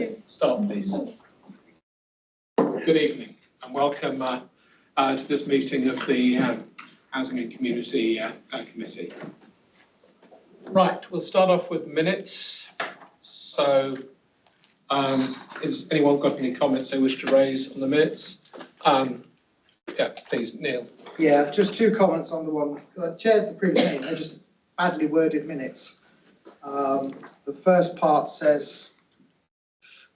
Okay, start please. Good evening and welcome to this meeting of the Housing and Community Committee. Right, we'll start off with minutes. So, has anyone got any comments they wish to raise on the minutes? Yeah, please, Neil. Yeah, just two comments on the one. I chaired the previous meeting, they're just badly worded minutes. The first part says,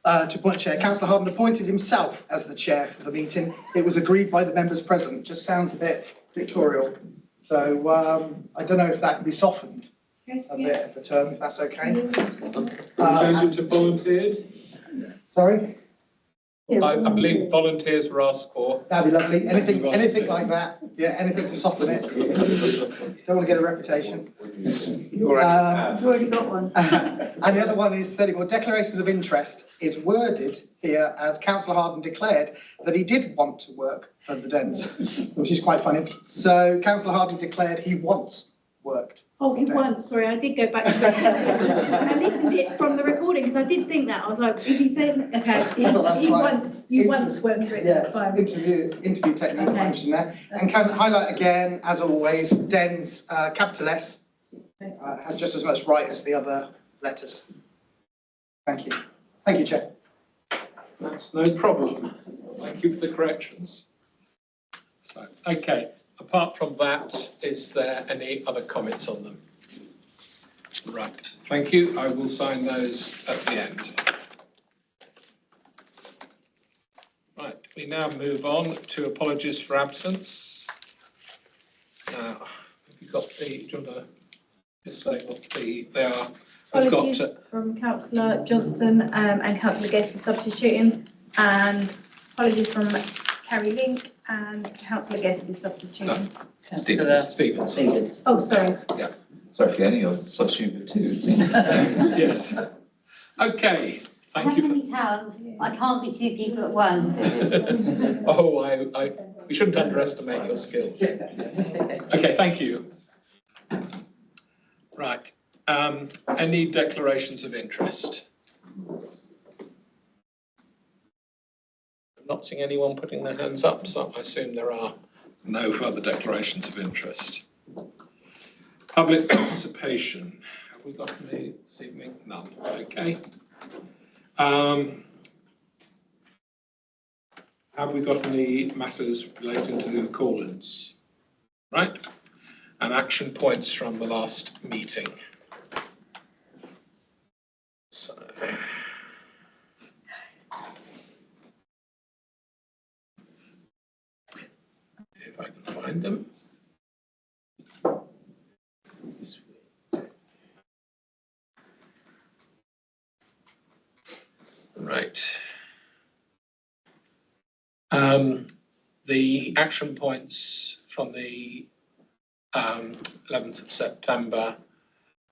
to appoint chair, Councillor Harden appointed himself as the chair for the meeting. It was agreed by the members present. Just sounds a bit dictatorial. So I don't know if that can be softened a bit of the term, if that's okay. Change it to volunteered? Sorry? I believe volunteers were asked for. That'd be lovely. Anything like that. Yeah, anything to soften it. Don't want to get a reputation. You've already got one. And the other one is 34. Declarations of interest is worded here as Councillor Harden declared that he did want to work for the Dens, which is quite funny. So Councillor Harden declared he once worked. Oh, he once. Sorry, I did go back to I listened to it from the recording because I did think that. I was like, is he saying? Okay, you once worked for it. Yeah, fine. interview technique function there. And can highlight again, as always, Dens, capital S, has just as much right as the other letters. Thank you. Thank you, Chair. That's no problem. Thank you for the corrections. So, okay. Apart from that, is there any other comments on them? Right, thank you. I will sign those at the end. Right, we now move on to apologies for absence. Now, have you got the, do you want to just say what they are? Apologies from Councillor Johnson and Councillor Guest for substituting, and apologies from Carrie Link and Councillor Guest is substituting. Stevens. Oh, sorry. Yeah. Sorry, Kenny, I was substituting for two. Yes. Okay. Thank you. Many talents. I can't be two people at once. Oh, we shouldn't underestimate your skills. Okay, thank you. Right. Any declarations of interest? I'm not seeing anyone putting their hands up, so I assume there are no further declarations of interest. Public participation. Have we got any this evening? None. Okay. Have we got any matters relating to call-ins? Right. And action points from the last meeting. So, if I can find them. Right. The action points from the 11th of September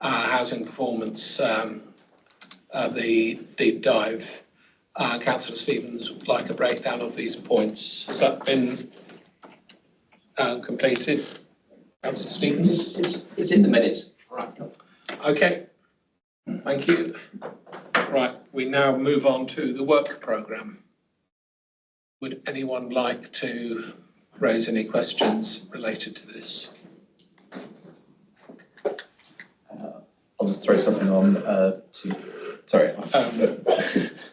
housing performance, the deep dive. Councillor Stevens would like a breakdown of these points. Has that been completed? Councillor Stevens? It's in the minutes. Right. Okay. Thank you. Right. We now move on to the work programme. Would anyone like to raise any questions related to this? I'll just throw something on sorry.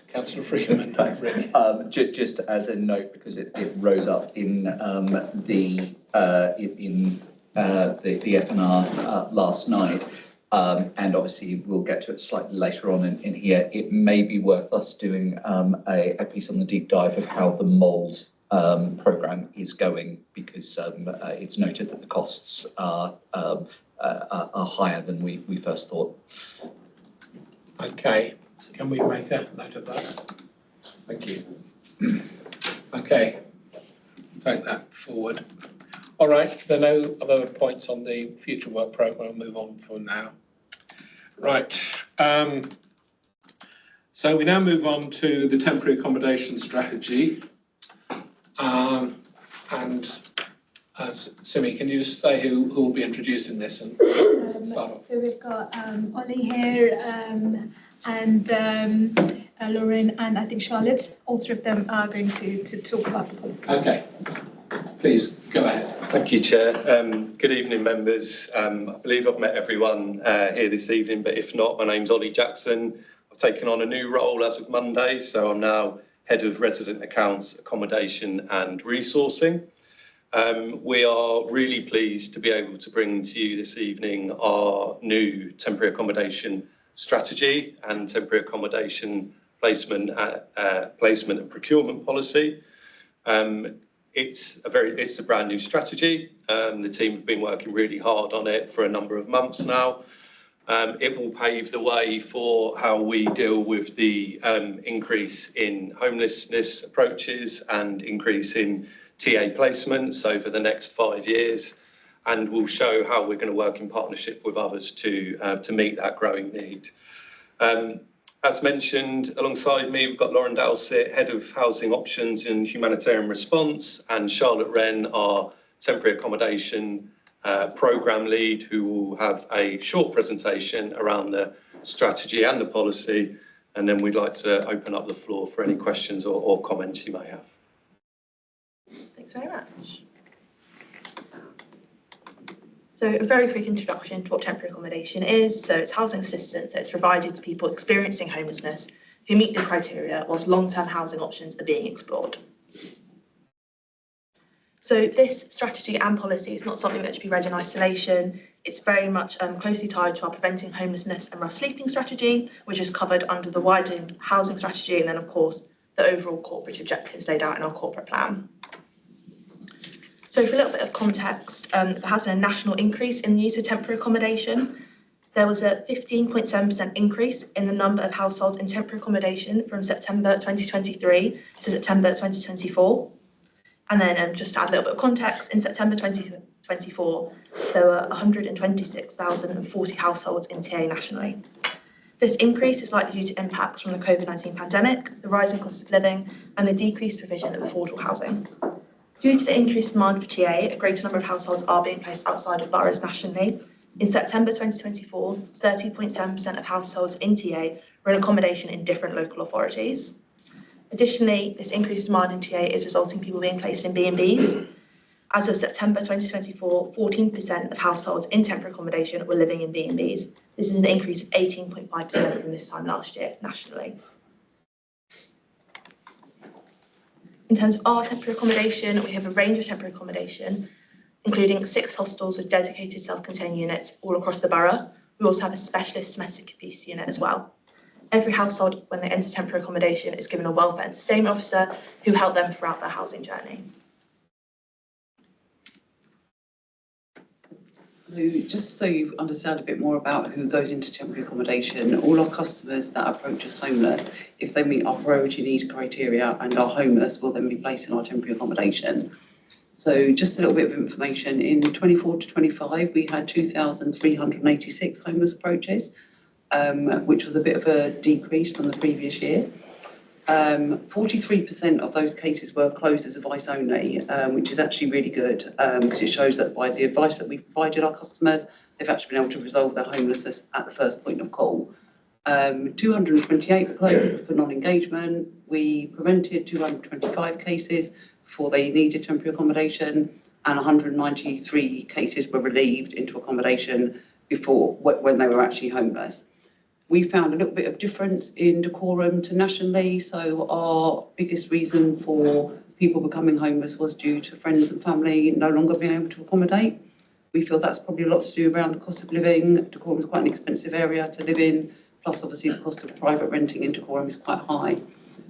Councillor Freeman. Rick. Just as a note, because it rose up in the F&R last night, and obviously we'll get to it slightly later on in here. It may be worth us doing a piece on the deep dive of how the mould programme is going, because it's noted that the costs are higher than we first thought. Okay, can we make a note of that? Thank you. Okay, take that forward. All right, there are no other points on the future work programme. I'll move on for now. Right, so we now move on to the temporary accommodation strategy. Simi, can you just say who will be introducing this and start off? So we've got Ollie here, and Lauren, and I think Charlotte. All three of them are going to talk about the policy. Okay, please go ahead. Thank you, Chair. Good evening, members. I believe I've met everyone here this evening, but if not, my name's Ollie Jackson. I've taken on a new role as of Monday, so I'm now Head of Resident Accounts, Accommodation and Resourcing. We are really pleased to be able to bring to you this evening our new temporary accommodation strategy and temporary accommodation placement and procurement policy. It's a brand new strategy. The team have been working really hard on it for a number of months now. It will pave the way for how we deal with the increase in homelessness approaches and increase in TA placements over the next 5 years, and will show how we're going to work in partnership with others to meet that growing need. As mentioned, alongside me, we've got Lauren Dowsett, Head of Housing Options and Humanitarian Response, and Charlotte Wren, our Temporary Accommodation Programme Lead, who will have a short presentation around the strategy and the policy, and then we'd like to open up the floor for any questions or comments you may have. Thanks very much. So a very quick introduction to what temporary accommodation is. So it's housing assistance that's provided to people experiencing homelessness who meet the criteria whilst long-term housing options are being explored. So this strategy and policy is not something that should be read in isolation. It's very much closely tied to our preventing homelessness and rough sleeping strategy, which is covered under the wider housing strategy, and then of course the overall corporate objectives laid out in our corporate plan. So for a little bit of context, there has been a national increase in the use of temporary accommodation. There was a 15.7% increase in the number of households in temporary accommodation from September 2023 to September 2024. And then just to add a little bit of context, in September 2024, there were 126,040 households in TA nationally. This increase is likely due to impacts from the COVID-19 pandemic, the rising cost of living, and the decreased provision of affordable housing. Due to the increased demand for TA, a greater number of households are being placed outside of boroughs nationally. In September 2024, 30.7% of households in TA were in accommodation in different local authorities. Additionally, this increased demand in TA is resulting in people being placed in B&Bs. As of September 2024, 14% of households in temporary accommodation were living in B&Bs. This is an increase of 18.5% from this time last year nationally. In terms of our temporary accommodation, we have a range of temporary accommodation, including 6 hostels with dedicated self-contained units all across the borough. We also have a specialist domestic abuse unit as well. Every household, when they enter temporary accommodation, is given a welfare and sustainment officer who help them throughout their housing journey. So just so you understand a bit more about who goes into temporary accommodation, all our customers that approach us homeless, if they meet our priority need criteria and are homeless, will then be placed in our temporary accommodation. So just a little bit of information, in 24 to 25, we had 2,386 homeless approaches, which was a bit of a decrease from the previous year. 43% of those cases were closed as advice only, which is actually really good because it shows that by the advice that we've provided our customers, they've actually been able to resolve their homelessness at the first point of call. 228 were closed for non-engagement. We prevented 225 cases before they needed temporary accommodation, and 193 cases were relieved into accommodation before when they were actually homeless. We found a little bit of difference in decorum to nationally, so our biggest reason for people becoming homeless was due to friends and family no longer being able to accommodate. We feel that's probably a lot to do around the cost of living. Decorum is quite an expensive area to live in, plus obviously the cost of private renting in decorum is quite high.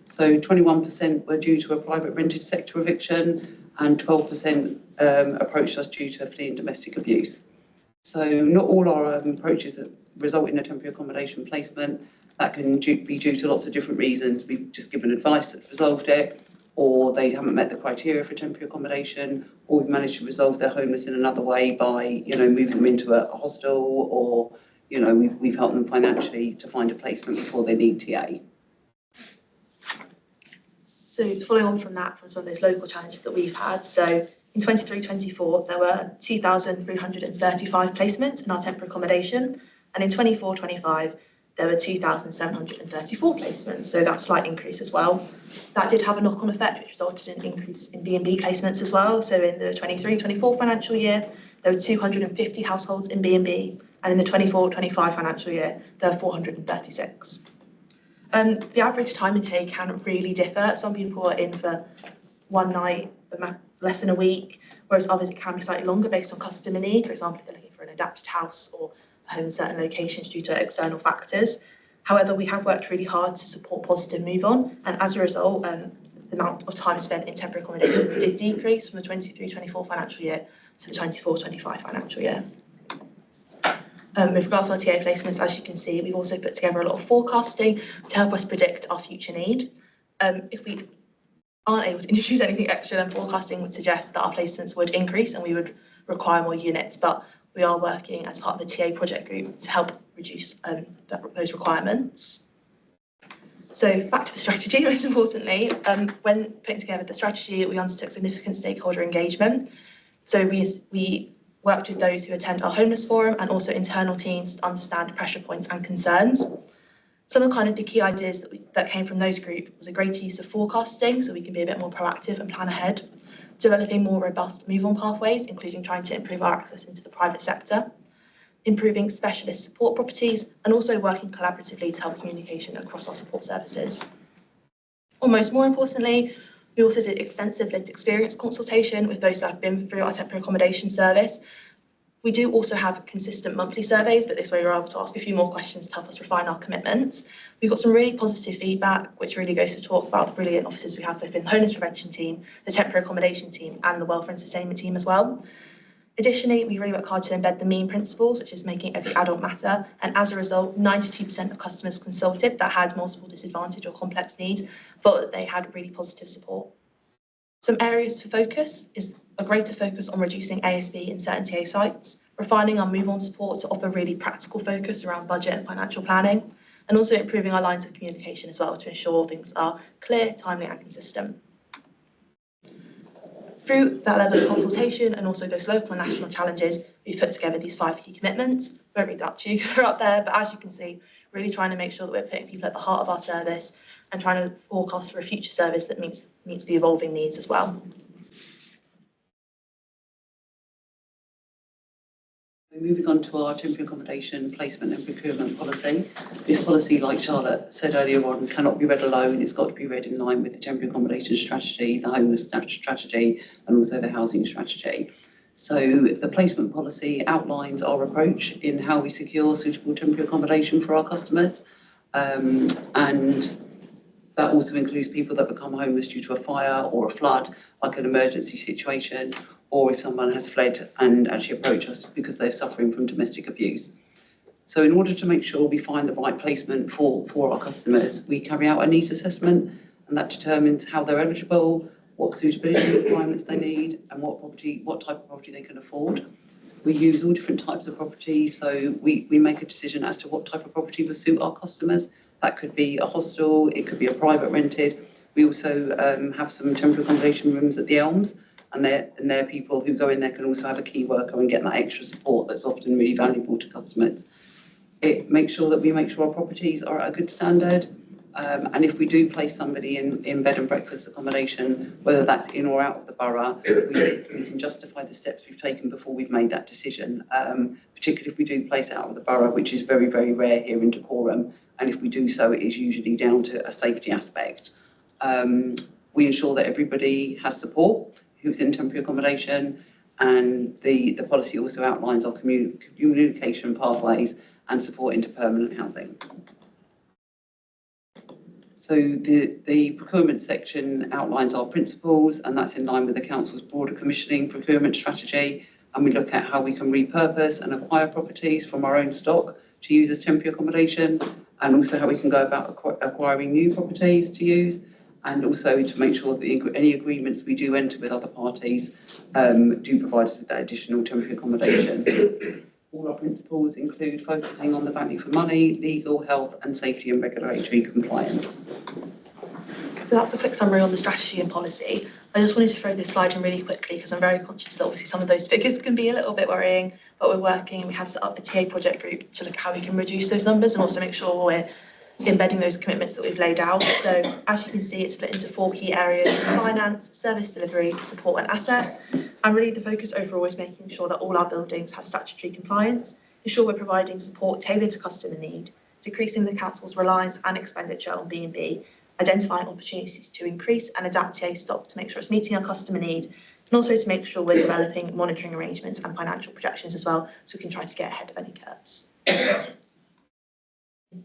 So 21% were due to a private rented sector eviction, and 12% approached us due to fleeing domestic abuse. So not all our approaches that result in a temporary accommodation placement. That can be due to lots of different reasons. We've just given advice that's resolved it, or they haven't met the criteria for temporary accommodation, or we've managed to resolve their homelessness in another way by, moving them into a hostel, or, we've helped them financially to find a placement before they need TA. So following on from that, from some of those local challenges that we've had, so in 23-24, there were 2,335 placements in our temporary accommodation, and in 24-25, there were 2,734 placements, so that's a slight increase as well. That did have a knock-on effect, which resulted in an increase in B&B placements as well. So in the 23-24 financial year, there were 250 households in B&B, and in the 24-25 financial year, there were 436. The average time intake can really differ. Some people are in for one night, less than a week, whereas others it can be slightly longer based on customer need. For example, if they're looking for an adapted house or a home in certain locations due to external factors. However, we have worked really hard to support positive move on, and as a result, the amount of time spent in temporary accommodation did decrease from the 23-24 financial year to the 24-25 financial year. With regards to our TA placements, as you can see, we've also put together a lot of forecasting to help us predict our future need. If we aren't able to introduce anything extra, then forecasting would suggest that our placements would increase and we would require more units, but we are working as part of the TA project group to help reduce those requirements. So back to the strategy, most importantly, when putting together the strategy, we undertook significant stakeholder engagement. So we worked with those who attend our homeless forum and also internal teams to understand pressure points and concerns. Some of the key ideas that came from those groups was a greater use of forecasting, so we can be a bit more proactive and plan ahead, developing more robust move-on pathways, including trying to improve our access into the private sector, improving specialist support properties, and also working collaboratively to help communication across our support services. Almost more importantly, we also did extensive lived experience consultation with those that have been through our temporary accommodation service. We do also have consistent monthly surveys, but this way we're able to ask a few more questions to help us refine our commitments. We've got some really positive feedback, which really goes to talk about the brilliant officers we have within the homeless prevention team, the temporary accommodation team, and the welfare and sustainment team as well. Additionally, we really work hard to embed the MEAN principles, which is making every adult matter, and as a result, 92% of customers consulted that had multiple disadvantage or complex needs thought that they had really positive support. Some areas for focus is a greater focus on reducing ASB in certain TA sites, refining our move-on support to offer really practical focus around budget and financial planning, and also improving our lines of communication as well to ensure things are clear, timely, and consistent. Through that level of consultation and also those local and national challenges, we've put together these 5 key commitments. I won't read that to you because they're up there, but as you can see, really trying to make sure that we're putting people at the heart of our service and trying to forecast for a future service that meets the evolving needs as well. Moving on to our temporary accommodation placement and procurement policy. This policy, like Charlotte said earlier on, cannot be read alone. It's got to be read in line with the temporary accommodation strategy, the homeless strategy, and also the housing strategy. So the placement policy outlines our approach in how we secure suitable temporary accommodation for our customers. And that also includes people that become homeless due to a fire or a flood, like an emergency situation, or if someone has fled and actually approached us because they're suffering from domestic abuse. So in order to make sure we find the right placement for our customers, we carry out a needs assessment, and that determines how they're eligible, what suitability requirements they need, and what type of property they can afford. We use all different types of property, so we make a decision as to what type of property will suit our customers. That could be a hostel, it could be a private rented. We also have some temporary accommodation rooms at the Elms, and they're people who go in there can also have a key worker and get that extra support that's often really valuable to customers. It makes sure that we make sure our properties are at a good standard, and if we do place somebody in bed and breakfast accommodation, whether that's in or out of the borough, we can justify the steps we've taken before we've made that decision, particularly if we do place out of the borough, which is very, very rare here in Dacorum, and if we do so, it is usually down to a safety aspect. We ensure that everybody has support who's in temporary accommodation, and the policy also outlines our communication pathways and support into permanent housing. So the procurement section outlines our principles, and that's in line with the Council's broader commissioning procurement strategy, and we look at how we can repurpose and acquire properties from our own stock to use as temporary accommodation, and also how we can go about acquiring new properties to use, and also to make sure that any agreements we do enter with other parties do provide us with that additional temporary accommodation. All our principles include focusing on the value for money, legal, health and safety and regulatory compliance. So that's a quick summary on the strategy and policy. I just wanted to throw this slide in really quickly because I'm very conscious that obviously some of those figures can be a little bit worrying, but we're working and we have set up a TA project group to look at how we can reduce those numbers and also make sure we're embedding those commitments that we've laid out. So as you can see, it's split into 4 key areas: finance, service delivery, support and asset. And really the focus overall is making sure that all our buildings have statutory compliance, ensure we're providing support tailored to customer need, decreasing the council's reliance and expenditure on B&B, identifying opportunities to increase and adapt TA stock to make sure it's meeting our customer needs, and also to make sure we're developing monitoring arrangements and financial projections as well, so we can try to get ahead of any curbs.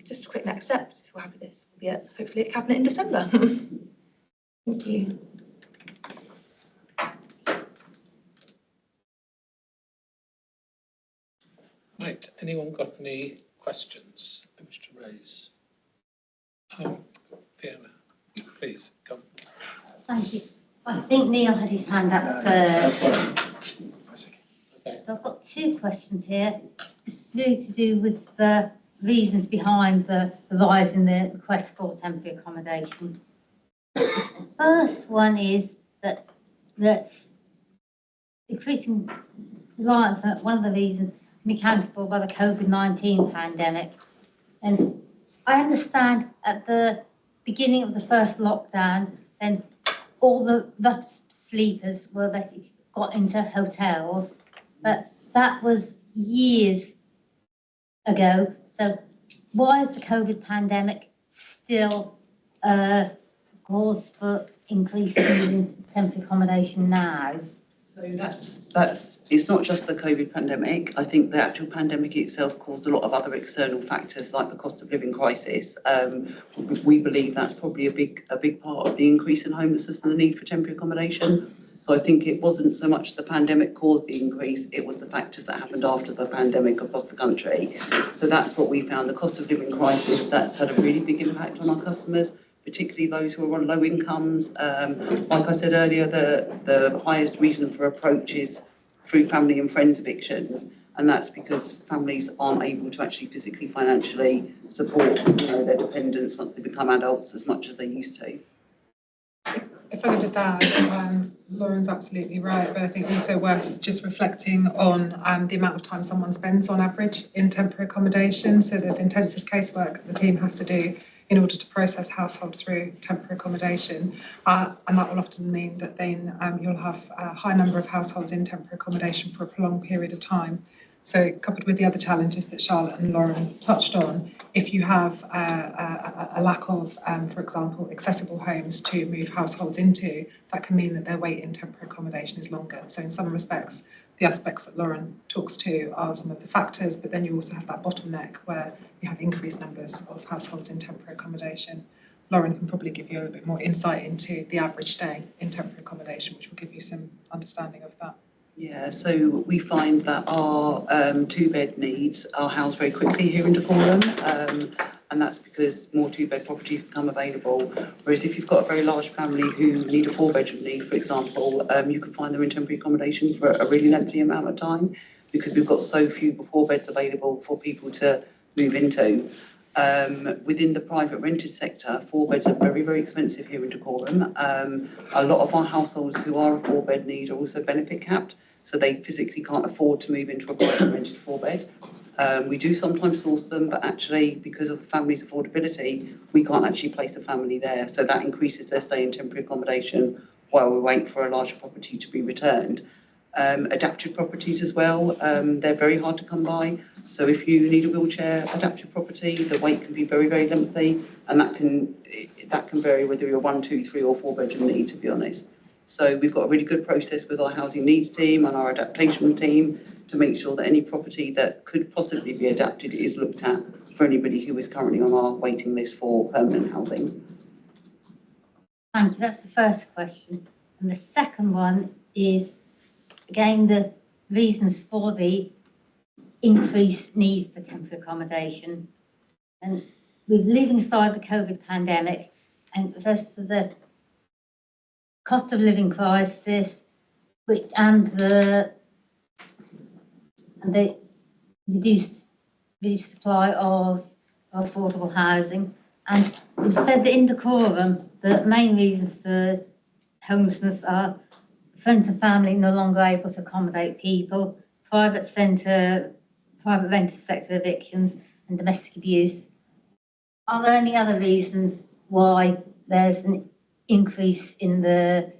Just a quick next steps, if we're happy with this, we'll be at, hopefully at Cabinet in December. Thank you. Right, anyone got any questions they wish to raise? Fiona, please, come. Thank you. I think Neil had his hand up first. Okay. So I've got 2 questions here. It's really to do with the reasons behind the rise in the request for temporary accommodation. The first one is that decreasing reliance on one of the reasons can be accounted for by the COVID-19 pandemic. And I understand at the beginning of the first lockdown, then all the rough sleepers were basically got into hotels, but that was years ago. So why is the COVID pandemic still cause for increase in temporary accommodation now? So that's it's not just the COVID pandemic. I think the actual pandemic itself caused a lot of other external factors like the cost of living crisis. We believe that's probably a big part of the increase in homelessness and the need for temporary accommodation. So I think it wasn't so much the pandemic caused the increase, it was the factors that happened after the pandemic across the country. So that's what we found, the cost of living crisis, that's had a really big impact on our customers, particularly those who are on low incomes. Like I said earlier, the highest reason for approach is through family and friends evictions. And that's because families aren't able to actually physically, financially support their dependents once they become adults as much as they used to. If I could just add, Lauren's absolutely right, but I think also worth just reflecting on the amount of time someone spends on average in temporary accommodation. So there's intensive casework that the team have to do in order to process households through temporary accommodation. And that will often mean that then you'll have a high number of households in temporary accommodation for a prolonged period of time. So coupled with the other challenges that Charlotte and Lauren touched on, if you have a lack of, for example, accessible homes to move households into, that can mean that their wait in temporary accommodation is longer. So in some respects, the aspects that Lauren talks to are some of the factors, but then you also have that bottleneck where you have increased numbers of households in temporary accommodation. Lauren can probably give you a little bit more insight into the average stay in temporary accommodation, which will give you some understanding of that. Yeah, so we find that our 2-bed needs are housed very quickly here in Dacorum, and that's because more 2-bed properties become available. Whereas if you've got a very large family who need a 4-bedroom need, for example, you can find them in temporary accommodation for a really lengthy amount of time because we've got so few 4-beds available for people to move into. Within the private rented sector, 4-beds are very, very expensive here in Dacorum. A lot of our households who are a 4-bed need are also benefit capped, so they physically can't afford to move into a private rented 4-bed. We do sometimes source them, but actually because of the family's affordability, we can't actually place a family there. So that increases their stay in temporary accommodation while we wait for a larger property to be returned. Adaptive properties as well, they're very hard to come by. So if you need a wheelchair adaptive property, the wait can be very, very lengthy, and that can vary whether you're 1, 2, 3 or 4-bedroom need, to be honest. So we've got a really good process with our housing needs team and our adaptation team to make sure that any property that could possibly be adapted is looked at for anybody who is currently on our waiting list for permanent housing. Thank you, that's the first question. And the second one is, again, the reasons for the increased need for temporary accommodation. And we're leaving aside the COVID pandemic and the rest of the cost of living crisis and the reduced supply of affordable housing. And we've said that in Dacorum the main reasons for homelessness are friends and family no longer able to accommodate people, private rented sector evictions, and domestic abuse. Are there any other reasons why there's an increase in the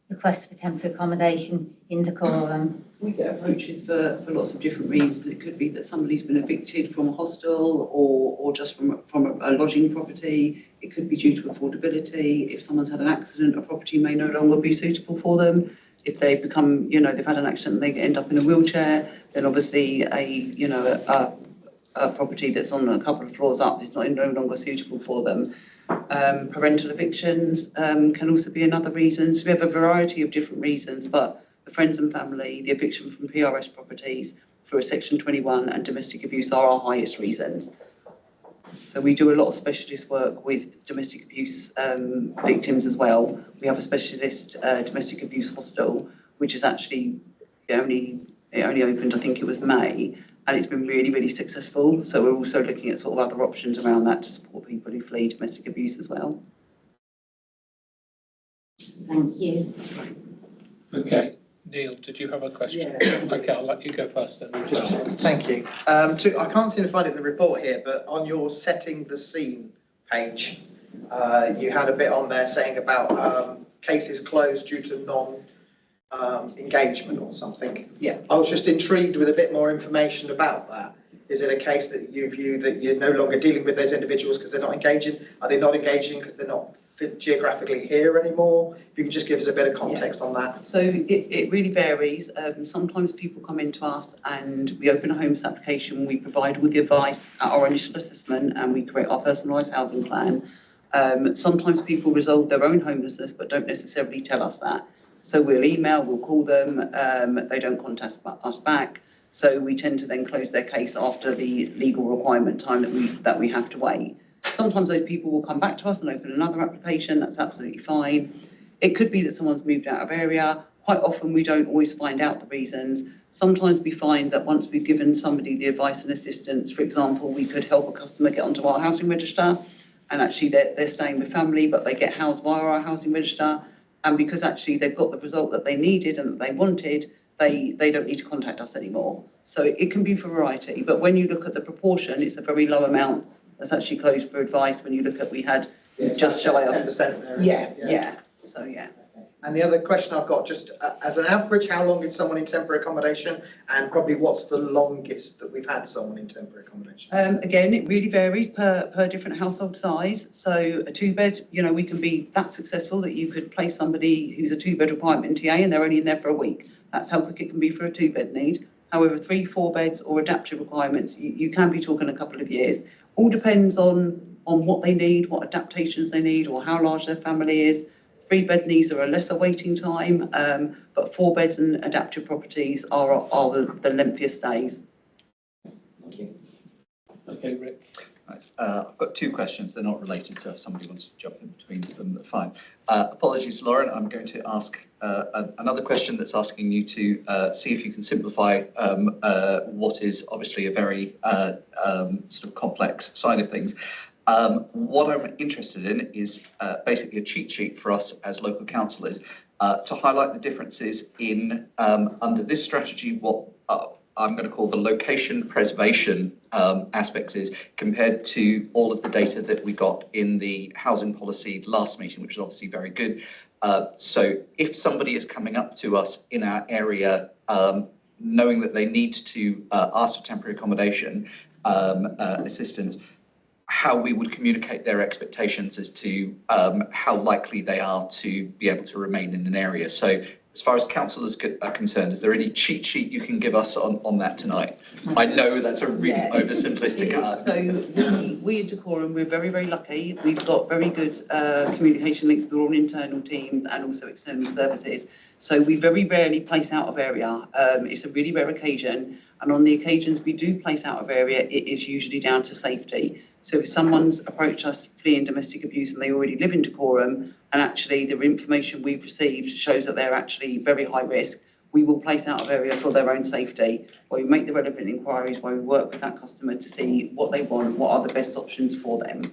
requests for temporary accommodation in Dacorum? We get approaches for lots of different reasons. It could be that somebody's been evicted from a hostel or just from a lodging property. It could be due to affordability. If someone's had an accident, a property may no longer be suitable for them. If they become, they've had an accident and they end up in a wheelchair, then obviously a property that's on a couple of floors up is no longer suitable for them. Parental evictions can also be another reason. So we have a variety of different reasons, but the friends and family, the eviction from PRS properties through a Section 21 and domestic abuse are our highest reasons. So we do a lot of specialist work with domestic abuse victims as well. We have a specialist domestic abuse hostel, which is actually it only opened, I think it was May, and it's been really, really successful. So we're also looking at sort of other options around that to support people who flee domestic abuse as well. Thank you. Okay, Neil, did you have a question? Yeah. Okay, I'll let you go first then. Thank you. I can't seem to find it in the report here, but on your setting the scene page, you had a bit on there saying about cases closed due to non-engagement or something. Yeah. I was just intrigued with a bit more information about that. Is it a case that you view that you're no longer dealing with those individuals because they're not engaging? Are they not engaging because they're not geographically here anymore? If you could just give us a bit of context on that. So it really varies. Sometimes people come into us and we open a homeless application, we provide all the advice at our initial assessment and we create our personalised housing plan. Sometimes people resolve their own homelessness but don't necessarily tell us that. So we'll email, we'll call them, they don't contact us back. So we tend to then close their case after the legal requirement time that we have to wait. Sometimes those people will come back to us and open another application. That's absolutely fine. It could be that someone's moved out of area. Quite often we don't always find out the reasons. Sometimes we find that once we've given somebody the advice and assistance, for example, we could help a customer get onto our housing register and actually they're staying with family, but they get housed via our housing register. And because actually they've got the result that they needed and that they wanted, they don't need to contact us anymore. So it can be for variety. But when you look at the proportion, it's a very low amount that's actually closed for advice. When you look at, we had just shy of 10% there. yeah. So yeah. And the other question I've got, just as an average, how long is someone in temporary accommodation, and probably what's the longest that we've had someone in temporary accommodation? Again, it really varies per different household size. So a 2-bed, we can be that successful that you could place somebody who's a 2-bed requirement in TA and they're only in there for a week. That's how quick it can be for a 2-bed need. However, 3-4 beds or adaptive requirements, you can be talking a couple of years. All depends on what they need, what adaptations they need, or how large their family is. 3-bed needs are a lesser waiting time, but 4 beds and adaptive properties are the lengthiest stays. Thank you. Okay, Rick. Right. I've got 2 questions. They're not related, so if somebody wants to jump in between them, fine. Apologies, Lauren. I'm going to ask another question that's asking you to see if you can simplify what is obviously a very sort of complex side of things. What I'm interested in is basically a cheat sheet for us as local councillors to highlight the differences in, under this strategy, what I'm going to call the location preservation aspects is compared to all of the data that we got in the housing policy last meeting, which is obviously very good. So if somebody is coming up to us in our area, knowing that they need to ask for temporary accommodation assistance, how we would communicate their expectations as to how likely they are to be able to remain in an area. So as far as councillors are concerned, is there any cheat sheet you can give us on that tonight? I know that's a really oversimplistic answer. So we at Dacorum, we're very, very lucky. We've got very good communication links with all internal teams and also external services. So we very rarely place out of area. It's a really rare occasion. And on the occasions we do place out of area, it is usually down to safety. So if someone's approached us fleeing domestic abuse and they already live in Dacorum, and actually the information we've received shows that they're actually very high risk, we will place out of area for their own safety, where we make the relevant inquiries, where we work with that customer to see what they want, what are the best options for them.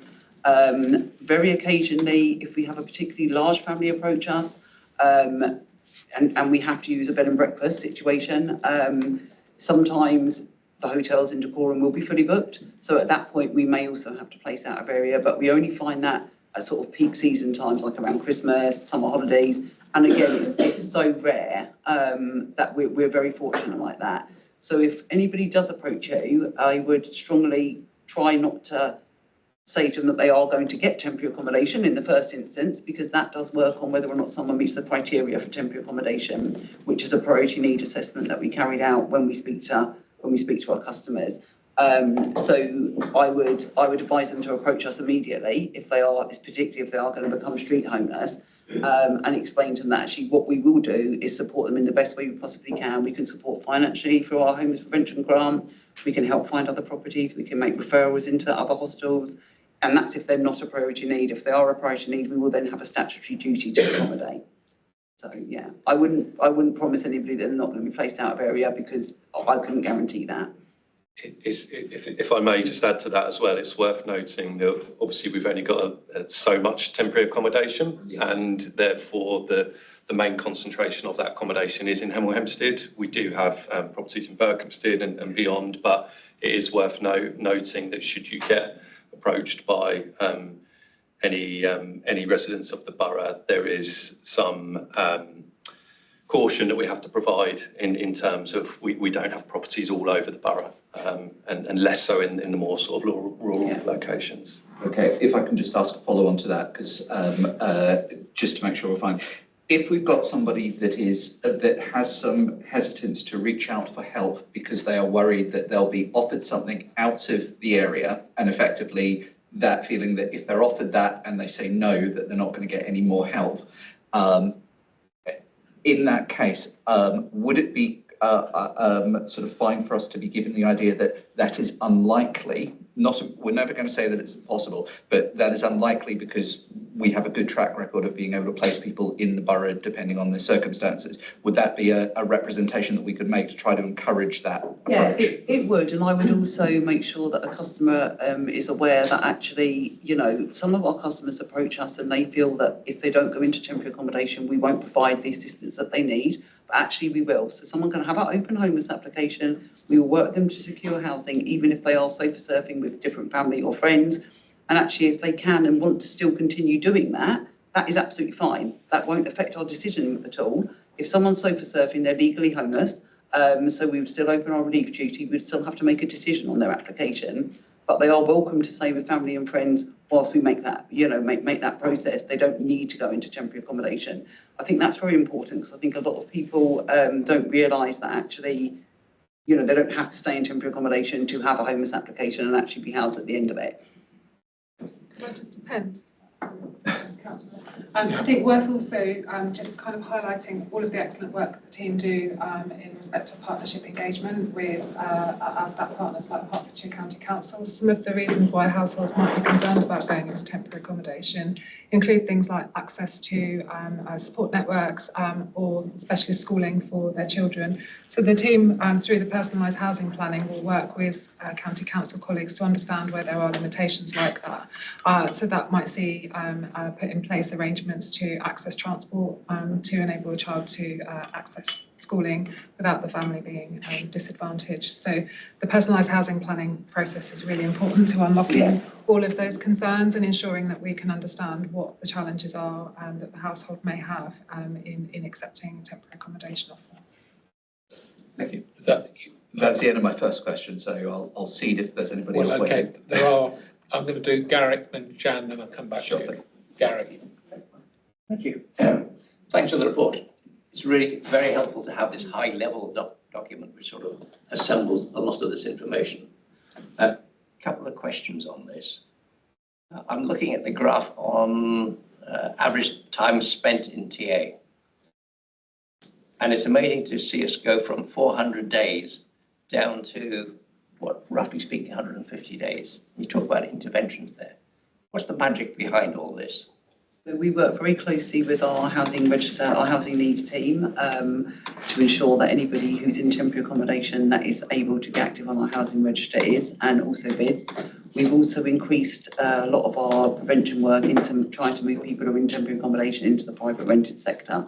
Very occasionally, if we have a particularly large family approach us, and we have to use a bed and breakfast situation, sometimes the hotels in Decorum will be fully booked. So at that point, we may also have to place out of area, but we only find that at sort of peak season times, like around Christmas, summer holidays. And again, it's so rare that we're very fortunate like that. So if anybody does approach you, I would strongly try not to say to them that they are going to get temporary accommodation in the first instance, because that does work on whether or not someone meets the criteria for temporary accommodation, which is a priority need assessment that we carried out when we speak to our customers. So I would advise them to approach us immediately particularly if they are going to become street homeless, and explain to them that actually what we will do is support them in the best way we possibly can. We can support financially through our homeless prevention grant. We can help find other properties. We can make referrals into other hostels. And that's if they're not a priority need. If they are a priority need, we will then have a statutory duty to accommodate. So yeah, I wouldn't promise anybody that they're not going to be placed out of area, because I couldn't guarantee that. If I may just add to that as well, it's worth noting that obviously we've only got so much temporary accommodation, and therefore the main concentration of that accommodation is in Hemel Hempstead. We do have properties in Berkhamsted and beyond, but it is worth noting that should you get approached by any residents of the borough, there is some caution that we have to provide in terms of we don't have properties all over the borough, and less so in the more sort of rural locations. Okay, if I can just ask a follow on to that, because just to make sure we're fine. If we've got somebody that has some hesitance to reach out for help because they are worried that they'll be offered something out of the area, and effectively that feeling that if they're offered that and they say no, that they're not going to get any more help, in that case, would it be sort of fine for us to be given the idea that that is unlikely? We're never going to say that it's impossible, but that is unlikely because we have a good track record of being able to place people in the borough depending on the circumstances. Would that be a representation that we could make to try to encourage that approach? Yeah, it would, and I would also make sure that a customer is aware that actually, some of our customers approach us and they feel that if they don't go into temporary accommodation, we won't provide the assistance that they need. But actually we will. So someone can have our open homeless application. We will work them to secure housing, even if they are sofa surfing with different family or friends. And actually, if they can and want to still continue doing that, that is absolutely fine. That won't affect our decision at all. If someone's sofa surfing, they're legally homeless. So we would still open our relief duty. We'd still have to make a decision on their application, but they are welcome to stay with family and friends whilst we make that, make that process. They don't need to go into temporary accommodation. I think that's very important, because I think a lot of people don't realise that actually, they don't have to stay in temporary accommodation to have a homeless application and actually be housed at the end of it. That just depends. I think worth also just kind of highlighting all of the excellent work that the team do in respect to partnership engagement with our staff partners like Hertfordshire County Council. Some of the reasons why households might be concerned about going into temporary accommodation include things like access to support networks or specialist schooling for their children. So the team, through the personalised housing planning, will work with county council colleagues to understand where there are limitations like that. So that might see put in place arrangements to access transport to enable a child to access schooling without the family being disadvantaged. So the personalised housing planning process is really important to unlocking all of those concerns and ensuring that we can understand what the challenges are that the household may have in accepting temporary accommodation offer. Thank you. That's the end of my first question, so I'll cede if there's anybody else waiting. I'm going to do Garrick, then Jan, then I'll come back to you. Garrick. Thank you. Thanks for the report. It's really very helpful to have this high-level document which sort of assembles a lot of this information. A couple of questions on this. I'm looking at the graph on average time spent in TA. And it's amazing to see us go from 400 days down to, what, roughly speaking, 150 days. You talk about interventions there. What's the magic behind all this? So we work very closely with our housing register, our housing needs team, to ensure that anybody who's in temporary accommodation that is able to be active on our housing register is, and also bids. We've also increased a lot of our prevention work into trying to move people who are in temporary accommodation into the private rented sector.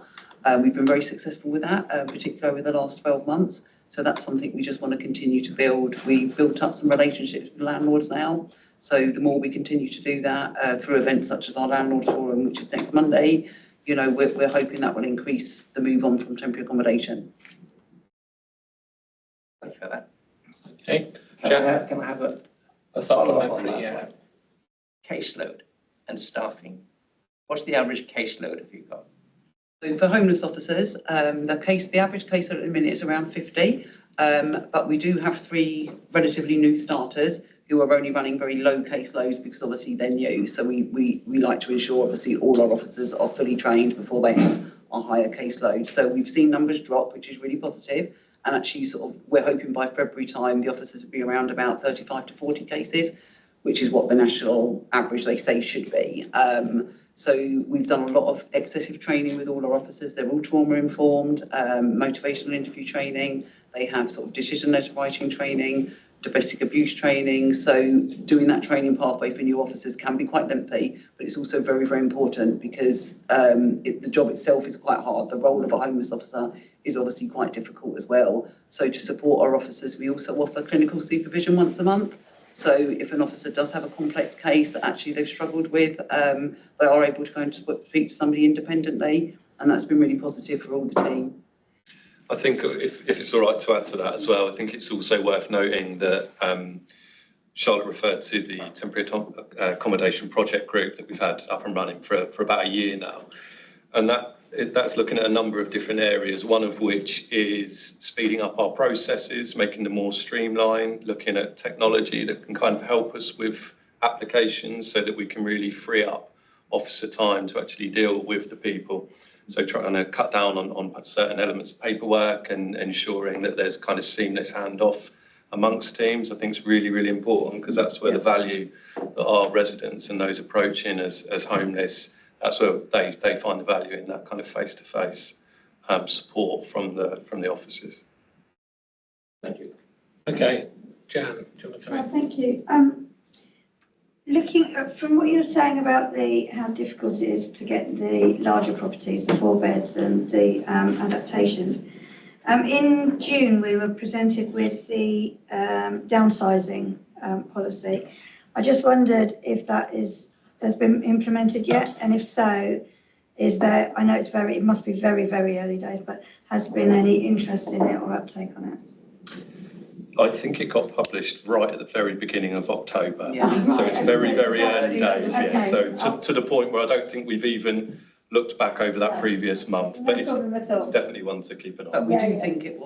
We've been very successful with that, particularly over the last 12 months. So that's something we just want to continue to build. We've built up some relationships with landlords now. So the more we continue to do that through events such as our Landlords Forum, which is next Monday, you know, we're hoping that will increase the move on from temporary accommodation. Thank you for that. Okay. Can I have a A follow-up on supplementary, that yeah. one? Caseload and staffing. What's the average caseload have you got? So for homeless officers, the average caseload at the minute is around 50, but we do have 3 relatively new starters who are only running very low caseloads because obviously they're new. So we like to ensure obviously all our officers are fully trained before they have a higher caseload. So we've seen numbers drop, which is really positive. And actually sort of, we're hoping by February time, the officers will be around about 35 to 40 cases, which is what the national average they say should be. So we've done a lot of excessive training with all our officers. They're all trauma informed, motivational interview training. They have sort of decision letter writing training, domestic abuse training. So doing that training pathway for new officers can be quite lengthy, but it's also very, very important because the job itself is quite hard. The role of a homeless officer is obviously quite difficult as well. So to support our officers, we also offer clinical supervision once a month. So if an officer does have a complex case that actually they've struggled with, they are able to go and speak to somebody independently, and that's been really positive for all the team. I think if it's all right to add to that as well, I think it's also worth noting that Charlotte referred to the temporary accommodation project group that we've had up and running for about a year now. And that's looking at a number of different areas, one of which is speeding up our processes, making them more streamlined, looking at technology that can kind of help us with applications so that we can really free up officer time to actually deal with the people. So trying to cut down on certain elements of paperwork and ensuring that there's kind of seamless handoff amongst teams, I think is really, really important, because that's where the value that our residents and those approaching as homeless, that's where they find the value in that kind of face-to-face support from the officers. Thank you. Okay, Jan, do you want to come in? Thank you. Looking at, from what you were saying about how difficult it is to get the larger properties, the 4 beds and the adaptations, in June we were presented with the downsizing policy. I just wondered if that has been implemented yet, and if so, is there, I know it must be very, very early days, but has been any interest in it or uptake on it? I think it got published right at the very beginning of October. Yeah. So it's very, very early days, yeah. Okay. So to the point where I don't think we've even looked back over that previous month, but it's definitely one to keep an eye But on. we do think it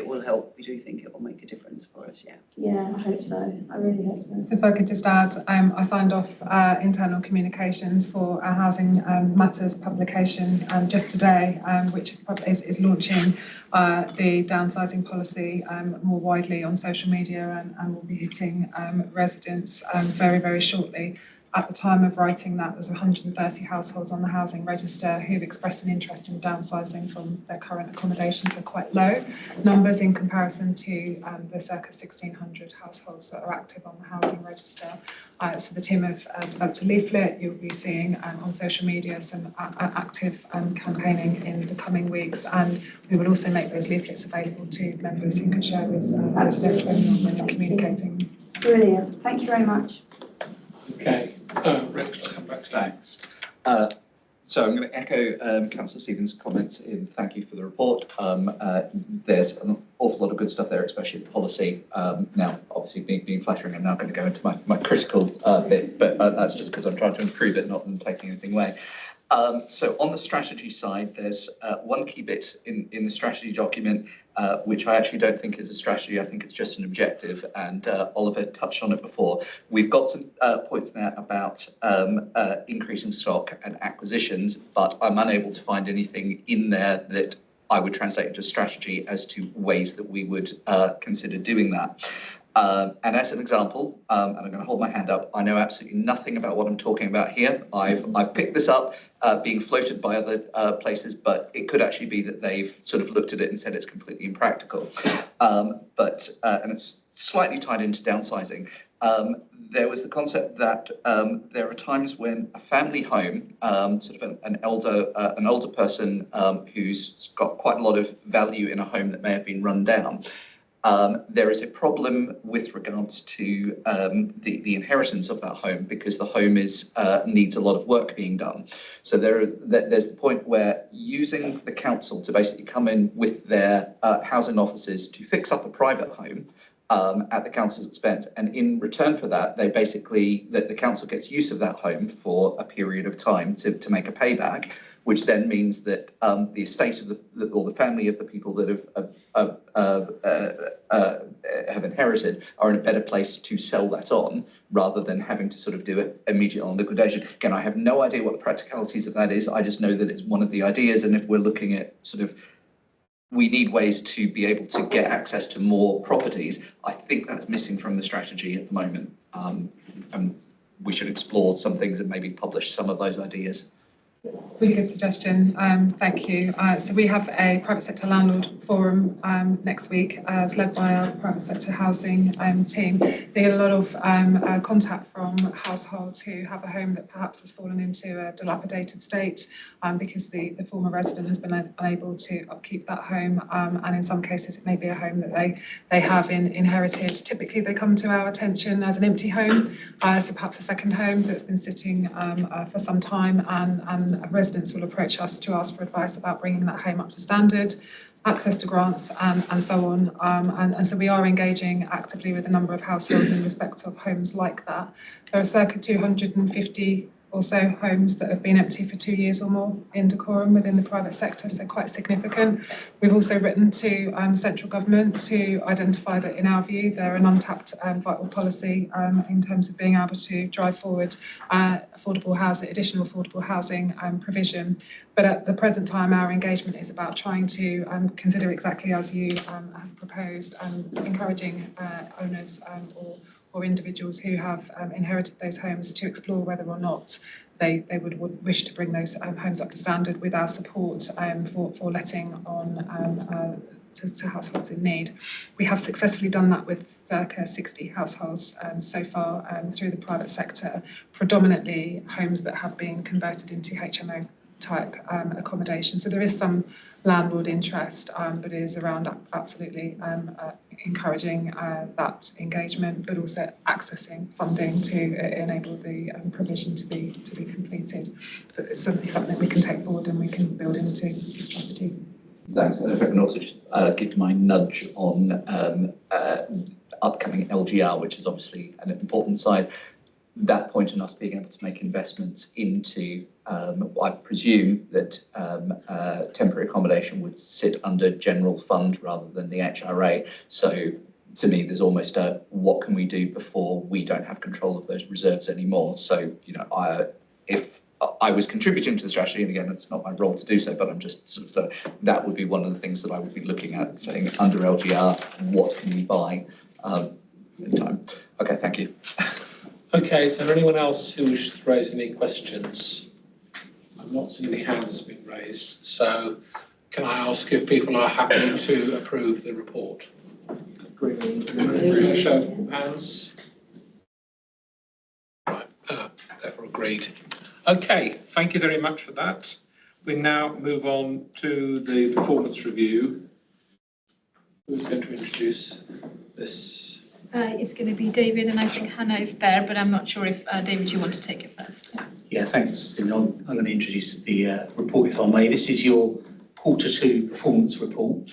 will help. We do think it will make a difference for us, yeah. Yeah, I hope so. I really hope so. So if I could just add, I signed off internal communications for our Housing Matters publication just today, which is launching the downsizing policy more widely on social media and will be hitting residents very, very shortly. At the time of writing that, there's 130 households on the housing register who've expressed an interest in downsizing from their current accommodations. Are quite low numbers in comparison to the circa 1,600 households that are active on the housing register. So the team have developed a leaflet. You'll be seeing on social media some active campaigning in the coming weeks, and we will also make those leaflets available to members who can share with everyone when you're communicating. Brilliant. Thank you very much. Okay, Rich, I'll come back to you. Thanks. So I'm going to echo Councillor Stevens' comments in thank you for the report. There's an awful lot of good stuff there, especially the policy. Now, obviously, being flattering, I'm now going to go into my critical bit, but that's just because I'm trying to improve it, not taking anything away. So on the strategy side, there's one key bit in the strategy document, which I actually don't think is a strategy. I think it's just an objective, and Oliver touched on it before. We've got some points there about increasing stock and acquisitions, but I'm unable to find anything in there that I would translate into strategy as to ways that we would consider doing that. And as an example, and I'm going to hold my hand up, I know absolutely nothing about what I'm talking about here. I've picked this up being floated by other places, but it could actually be that they've sort of looked at it and said it's completely impractical. And it's slightly tied into downsizing. There was the concept that there are times when a family home, sort of an older person who's got quite a lot of value in a home that may have been run down, there is a problem with regards to the inheritance of that home, because the home needs a lot of work being done. So there's the point where using the council to basically come in with their housing officers to fix up a private home at the council's expense, and in return for that, the council gets use of that home for a period of time to make a payback, which then means that the estate of or the family of the people that have inherited are in a better place to sell that on, rather than having to sort of do it immediately on liquidation. Again, I have no idea what the practicalities of that is. I just know that it's one of the ideas, and if we're looking at sort of, we need ways to be able to get access to more properties, I think that's missing from the strategy at the moment. And we should explore some things and maybe publish some of those ideas. Really good suggestion, thank you. So we have a private sector landlord forum next week. It's led by our private sector housing team. They get a lot of contact from households who have a home that perhaps has fallen into a dilapidated state because the former resident has been unable to upkeep that home, and in some cases it may be a home that they have inherited. Typically they come to our attention as an empty home, so perhaps a second home that's been sitting for some time, and residents will approach us to ask for advice about bringing that home up to standard, access to grants, and so on. And so we are engaging actively with a number of households in respect of homes like that. There are circa 250 or so homes that have been empty for 2 years or more in Dacorum within the private sector, so quite significant. We've also written to central government to identify that, in our view, they're an untapped vital policy in terms of being able to drive forward additional affordable housing provision. But at the present time, our engagement is about trying to consider exactly as you have proposed, encouraging owners or individuals who have inherited those homes to explore whether or not they would wish to bring those homes up to standard with our support for letting on to households in need. We have successfully done that with circa 60 households so far through the private sector, predominantly homes that have been converted into HMO type accommodation. So there is some landlord interest, but it is around absolutely encouraging that engagement, but also accessing funding to enable the provision to be completed. But it's certainly something we can take forward and we can build into the strategy. Thanks. And if I can also just give my nudge on upcoming LGR, which is obviously an important side. That point on us being able to make investments into, I presume that temporary accommodation would sit under general fund rather than the HRA. So to me, there's almost a, what can we do before we don't have control of those reserves anymore? So, you know, if I was contributing to the strategy, and again, it's not my role to do so, but I'm just sort of, that would be one of the things that I would be looking at, saying under LGR, what can we buy in time? Okay, thank you. Okay, is there anyone else who wishes to raise any questions? I'm not seeing any hands being raised, so can I ask if people are happy to approve the report? Agreed. Show of hands. Right, therefore agreed. Okay, thank you very much for that. We now move on to the performance review. Who's going to introduce this? It's going to be David, and I think Hannah is there, but I'm not sure if, David, you want to take it first. Yeah, thanks, Cindy. I'm going to introduce the report, if I may. This is your Q2 performance report.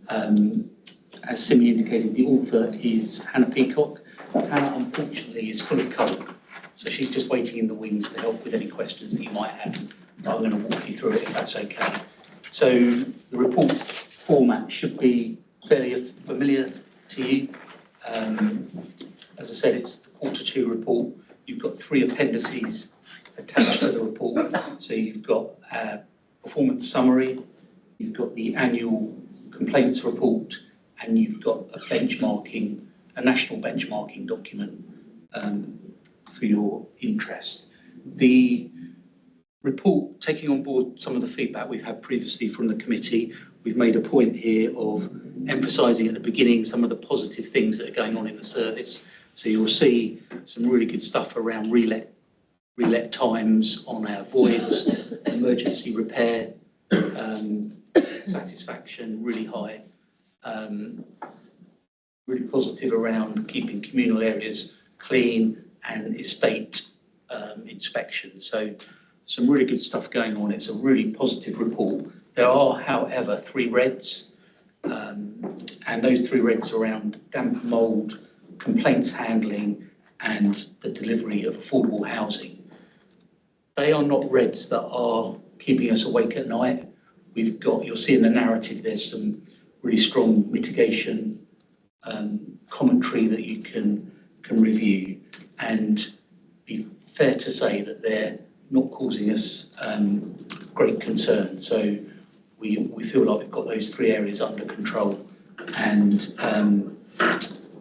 As Cindy indicated, the author is Hannah Peacock. Hannah, unfortunately, is full of cold, so she's just waiting in the wings to help with any questions that you might have. I'm going to walk you through it, if that's okay. So the report format should be fairly familiar to you. As I said, it's the Q2 report. You've got 3 appendices attached to the report. So you've got a performance summary, you've got the annual complaints report, and you've got a national benchmarking document for your interest. The report, taking on board some of the feedback we've had previously from the committee, we've made a point here of emphasising at the beginning some of the positive things that are going on in the service. So you'll see some really good stuff around relet times on our voids, emergency repair, satisfaction really high, really positive around keeping communal areas clean and estate inspection. So some really good stuff going on. It's a really positive report. There are, however, 3 reds, and those 3 reds are around damp and mould, complaints handling, and the delivery of affordable housing. They are not reds that are keeping us awake at night. We've got, you'll see in the narrative, there's some really strong mitigation commentary that you can review, and be fair to say that they're not causing us great concern. So we feel like we've got those 3 areas under control, and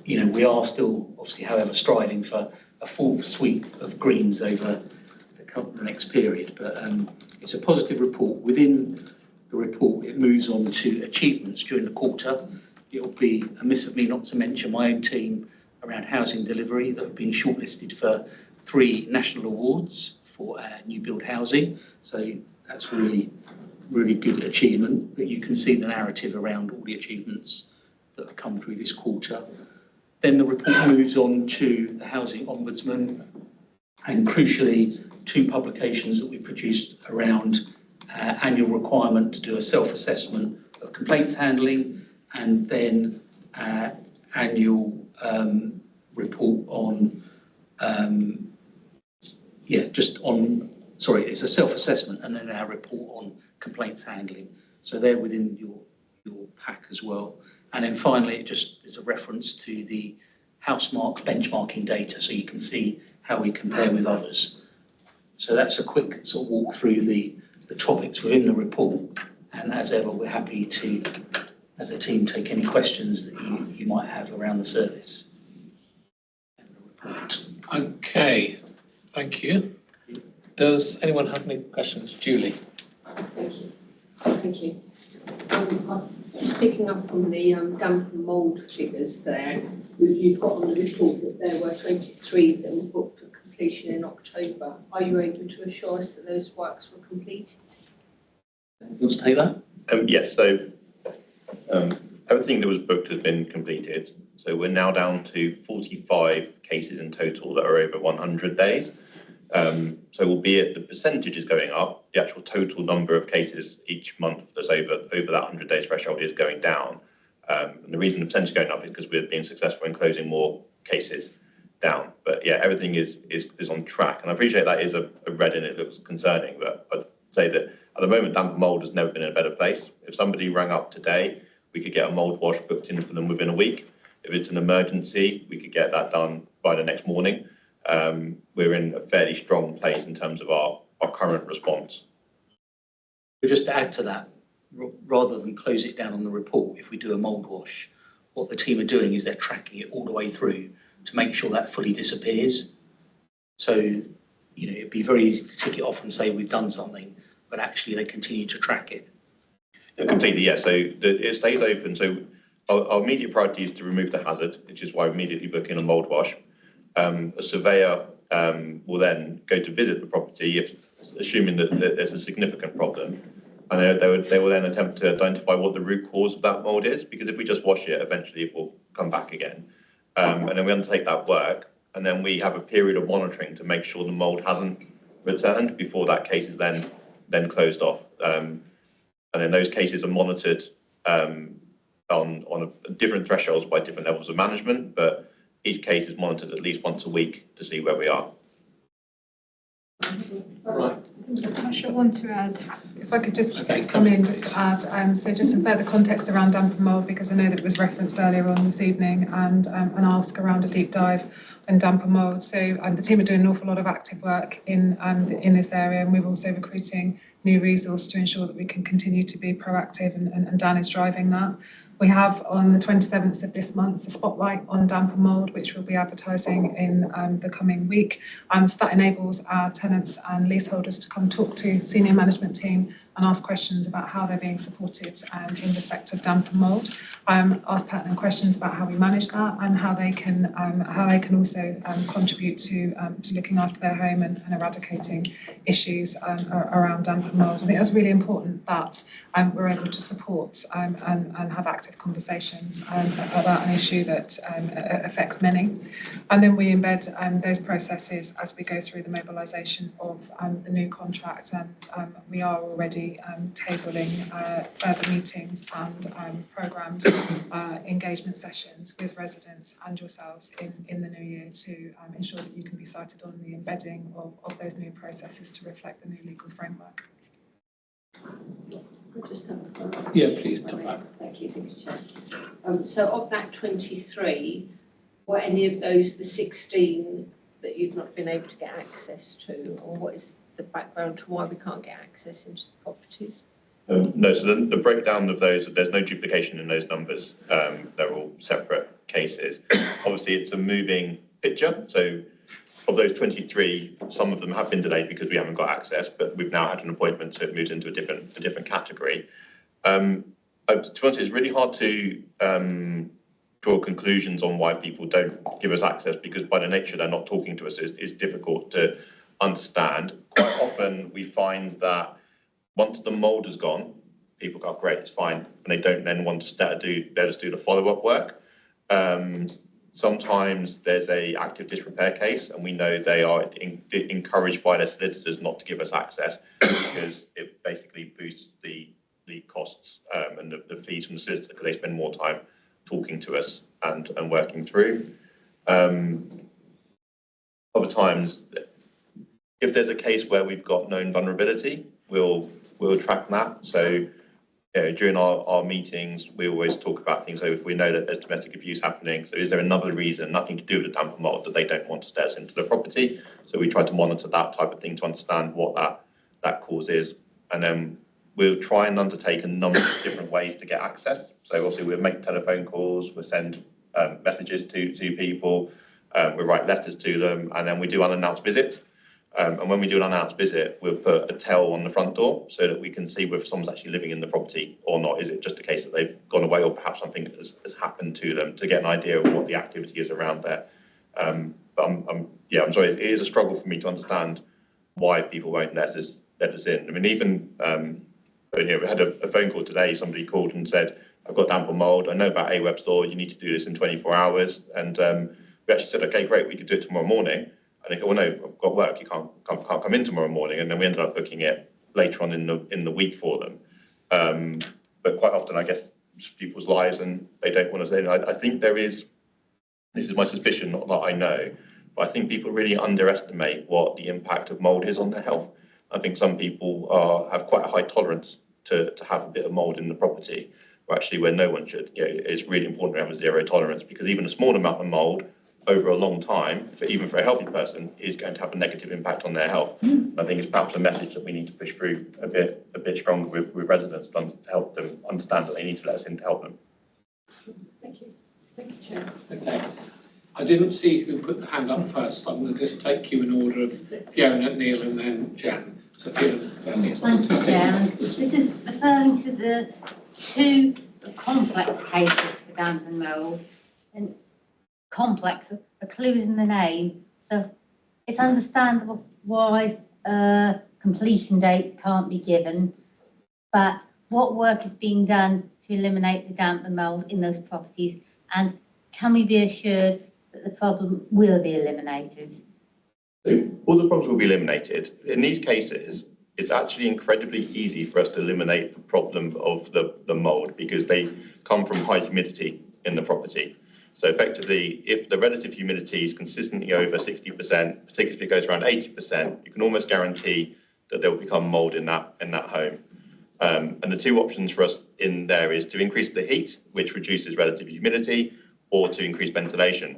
you know, we are still obviously, however, striving for a full suite of greens over the next period. But it's a positive report. Within the report, it moves on to achievements during the quarter. It'll be amiss of me not to mention my own team around housing delivery that have been shortlisted for 3 national awards for our new build housing. So that's really good achievement. But you can see the narrative around all the achievements that have come through this quarter. Then the report moves on to the Housing Ombudsman, and crucially 2 publications that we produced around annual requirement to do a self-assessment of complaints handling, and then annual report on, it's a self-assessment and then our report on complaints handling. So they're within your pack as well. And then finally, it just is a reference to the Housemark benchmarking data, so you can see how we compare with others. So that's a quick sort of walk through the topics within the report. And as ever, we're happy to, as a team, take any questions that you might have around the service and the report. Okay, thank you. Does anyone have any questions? Julie? Thank you. Thank you. Just picking up on the damp and mould figures there, you've got on the report that there were 23 that were booked for completion in October. Are you able to assure us that those works were completed? You want to take that? Yes, so everything that was booked has been completed. So we're now down to 45 cases in total that are over 100 days. So albeit the percentage is going up, the actual total number of cases each month that's over that 100 days threshold is going down. And the reason the percentage is going up is because we're being successful in closing more cases down. But yeah, everything is on track. And I appreciate that is a red and it looks concerning, but I'd say that at the moment, damp and mould has never been in a better place. If somebody rang up today, we could get a mould wash booked in for them within a week. If it's an emergency, we could get that done by the next morning. We're in a fairly strong place in terms of our current response. But just to add to that, rather than close it down on the report, if we do a mould wash, what the team are doing is they're tracking it all the way through to make sure that fully disappears. So, you know, it'd be very easy to tick it off and say we've done something, but actually they continue to track it. Yeah, completely, yeah. So it stays open. So our immediate priority is to remove the hazard, which is why we immediately book in a mould wash. A surveyor will then go to visit the property, if assuming that there's a significant problem, and they will then attempt to identify what the root cause of that mould is, because if we just wash it, eventually it will come back again. And then we undertake that work, and then we have a period of monitoring to make sure the mould hasn't returned before that case is then closed off. And then those cases are monitored on different thresholds by different levels of management, but each case is monitored at least once a week to see where we are. Right. I should want to add, if I could just come in just to add, so just some further context around damp and mould, because I know that it was referenced earlier on this evening, and an ask around a deep dive in damp and mould. So the team are doing an awful lot of active work in this area, and we're also recruiting new resource to ensure that we can continue to be proactive, and Dan is driving that. We have on the 27th of this month a spotlight on damp and mould, which we'll be advertising in the coming week. So that enables our tenants and leaseholders to come talk to senior management team and ask questions about how they're being supported in respect of damp and mould. Ask pertinent questions about how we manage that and how they can also contribute to looking after their home and eradicating issues around damp and mould. I think that's really important that we're able to support and have active conversations about an issue that affects many. And then we embed those processes as we go through the mobilisation of the new contract, and we are already tabling further meetings and programmed engagement sessions with residents and yourselves in the new year to ensure that you can be cited on the embedding of those new processes to reflect the new legal framework. Yeah, please. Thank you, Chair. So of that 23, were any of those the 16 that you've not been able to get access to, or what is the background to why we can't get access into the properties? No, so the breakdown of those, there's no duplication in those numbers. They're all separate cases. Obviously, it's a moving picture. So of those 23, some of them have been delayed because we haven't got access, but we've now had an appointment, so it moves into a different category. To be honest, it's really hard to draw conclusions on why people don't give us access, because by the nature they're not talking to us, it's difficult to understand. Quite often we find that once the mould is gone, people go, great, it's fine, and they don't then want to let us do the follow-up work. Sometimes there's a active disrepair case, and we know they are encouraged by their solicitors not to give us access because it basically boosts the costs and the fees from the solicitor because they spend more time talking to us and working through. Other times, if there's a case where we've got known vulnerability, we'll track that. So during our meetings, we always talk about things. So if we know that there's domestic abuse happening, so is there another reason, nothing to do with the damp and mould, that they don't want to stay us into the property? So we try to monitor that type of thing to understand what that cause is. And then we'll try and undertake a number of different ways to get access. So obviously we'll make telephone calls, we'll send messages to people, we'll write letters to them, and then we do unannounced visits. And when we do an unannounced visit, we'll put a tell on the front door so that we can see whether someone's actually living in the property or not. Is it just a case that they've gone away, or perhaps something has happened to them, to get an idea of what the activity is around there. But I'm sorry, it is a struggle for me to understand why people won't let us in. I mean, even we had a phone call today. Somebody called and said, I've got damp and mould. I know about a web store. You need to do this in 24 hours. And we actually said, OK, great, we could do it tomorrow morning. And they go, well, no, I've got work. You can't come in tomorrow morning. And then we ended up booking it later on in the week for them. But quite often, I guess, people's lives, and they don't want to say. I think there is. This is my suspicion, not that I know, but I think people really underestimate what the impact of mould is on their health. I think some people have quite a high tolerance to have a bit of mould in the property, where no one should. It's really important to have a zero tolerance, because even a small amount of mould over a long time, even for a healthy person, is going to have a negative impact on their health. I think it's perhaps a message that we need to push through a bit stronger with residents to help them understand that they need to let us in to help them. Thank you. Thank you, Chair. Okay. I didn't see who put the hand up first, so I'm going to just take you in order of Fiona, Neil, and then Jan. So Fiona, Thank you, Chair. This is referring to the two complex cases for damp and mould. And complex, the clue is in the name, so it's understandable why a completion date can't be given, but what work is being done to eliminate the damp and mould in those properties, and can we be assured that the problem will be eliminated? So all the problems will be eliminated. In these cases, it's actually incredibly easy for us to eliminate the problem of the mould, because they come from high humidity in the property. So effectively, if the relative humidity is consistently over 60%, particularly if it goes around 80%, you can almost guarantee that there will become mould in that home. And the two options for us in there is to increase the heat, which reduces relative humidity, or to increase ventilation.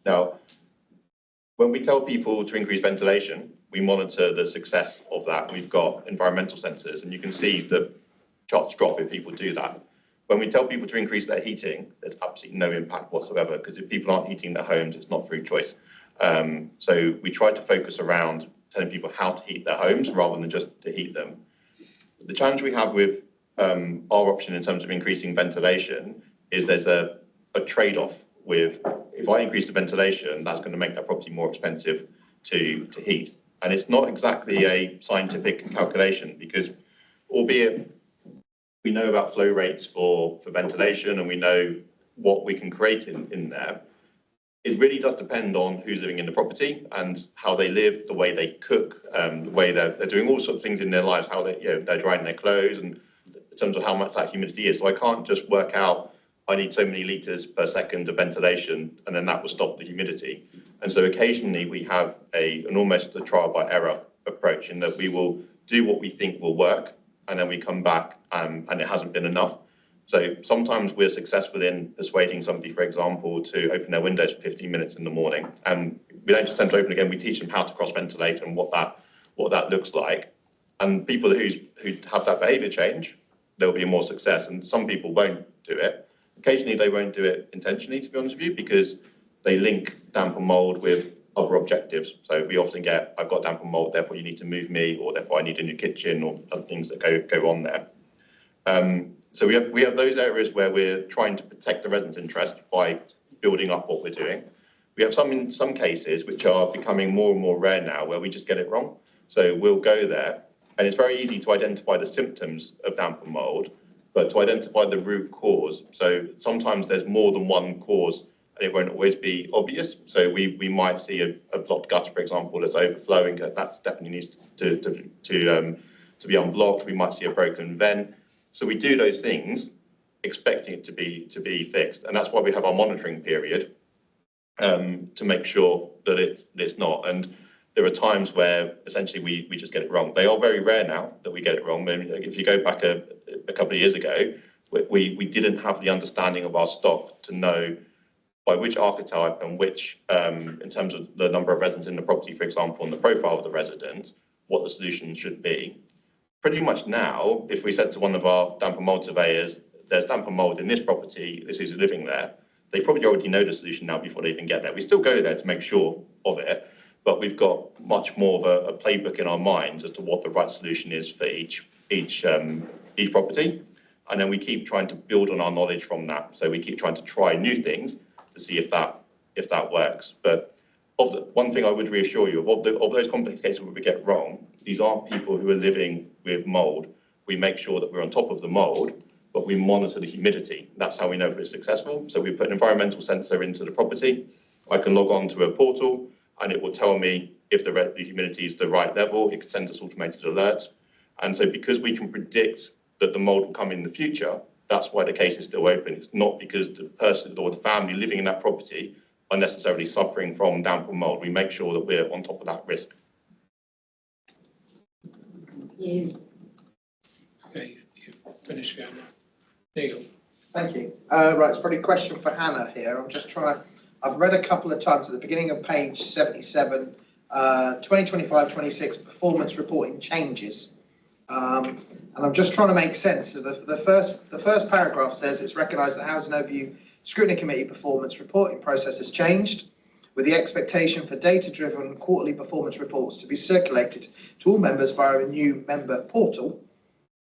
Now, when we tell people to increase ventilation, we monitor the success of that. We've got environmental sensors, and you can see the charts drop if people do that. When we tell people to increase their heating, there's absolutely no impact whatsoever, because if people aren't heating their homes, it's not through choice. So we try to focus around telling people how to heat their homes rather than just to heat them. the challenge we have with our option in terms of increasing ventilation is there's a trade-off with, if I increase the ventilation, that's going to make that property more expensive to heat. And it's not exactly a scientific calculation, because albeit we know about flow rates for ventilation and we know what we can create in there, it really does depend on who's living in the property and how they live, the way they cook, the way they're doing all sorts of things in their lives, how they, they're drying their clothes, and in terms of how much that humidity is. So I can't just work out, I need so many litres per second of ventilation, and then that will stop the humidity. And so occasionally we have an almost a trial by error approach, in that we will do what we think will work, and then we come back and it hasn't been enough. So sometimes we're successful in persuading somebody, for example, to open their windows for 15 minutes in the morning. And we don't just tend to open again, we teach them how to cross-ventilate and what that looks like. And people who have that behaviour change, there'll be more success. And some people won't do it. Occasionally they won't do it intentionally, to be honest with you, because they link damp and mould with other objectives. So we often get, I've got damp and mould, therefore you need to move me, or therefore I need a new kitchen, or other things that go on there. So we have those areas where we're trying to protect the residents' interest by building up what we're doing. We have some, in some cases, which are becoming more and more rare now, where we just get it wrong. So we'll go there, and it's very easy to identify the symptoms of damp and mould, but to identify the root cause. So sometimes there's more than one cause, and it won't always be obvious. So we might see a blocked gutter, for example, that's overflowing. That's definitely needs to be unblocked. We might see a broken vent. So we do those things expecting it to be fixed, and that's why we have our monitoring period to make sure that it's not. And there are times where essentially we just get it wrong. They are very rare now that we get it wrong. I mean, if you go back a couple of years ago, we didn't have the understanding of our stock to know by which archetype and which, in terms of the number of residents in the property, for example, and the profile of the resident, what the solution should be. Pretty much now, if we said to one of our damp and mould surveyors, there's damp and mould in this property, this is living there, they probably already know the solution now before they even get there. We still go there to make sure of it, but we've got much more of a playbook in our minds as to what the right solution is for each property. And then we keep trying to build on our knowledge from that. So we keep trying to try new things to see if that works. But one thing I would reassure you of those complex cases where we get wrong, these aren't people who are living with mould. We make sure that we're on top of the mould, but we monitor the humidity. That's how we know if it's successful. So we put an environmental sensor into the property. I can log on to a portal and it will tell me if the humidity is the right level. It can send us automated alerts. And so because we can predict that the mould will come in the future, that's why the case is still open. It's not because the person or the family living in that property are necessarily suffering from damp or mould. We make sure that we're on top of that risk. Yeah. Okay, you've finished, Fiona. Neil. Thank you. Right, it's probably a question for Hannah here. I'm just trying to, I've read a couple of times at the beginning of page 77, 2025-26 performance reporting changes. And I'm just trying to make sense of the first paragraph says it's recognised that Housing Overview Scrutiny Committee performance reporting process has changed, with the expectation for data-driven quarterly performance reports to be circulated to all members via a new member portal.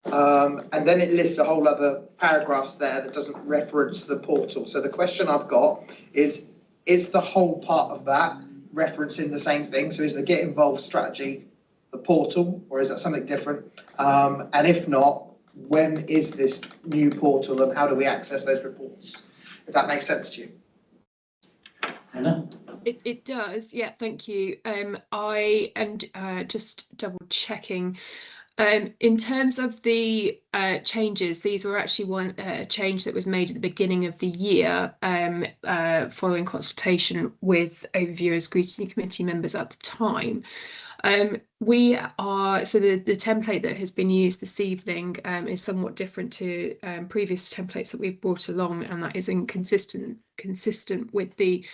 And then it lists a whole other paragraphs there that doesn't reference the portal. So the question I've got is the whole part of that referencing the same thing? So is the Get Involved strategy the portal, or is that something different? And if not, when is this new portal and how do we access those reports? If that makes sense to you. Anna? It does, yeah, thank you. I am just double checking. In terms of the changes, these were actually one change that was made at the beginning of the year following consultation with Overview and Scrutiny Committee members at the time. We are, so the template that has been used this evening is somewhat different to previous templates that we've brought along, and that is consistent with the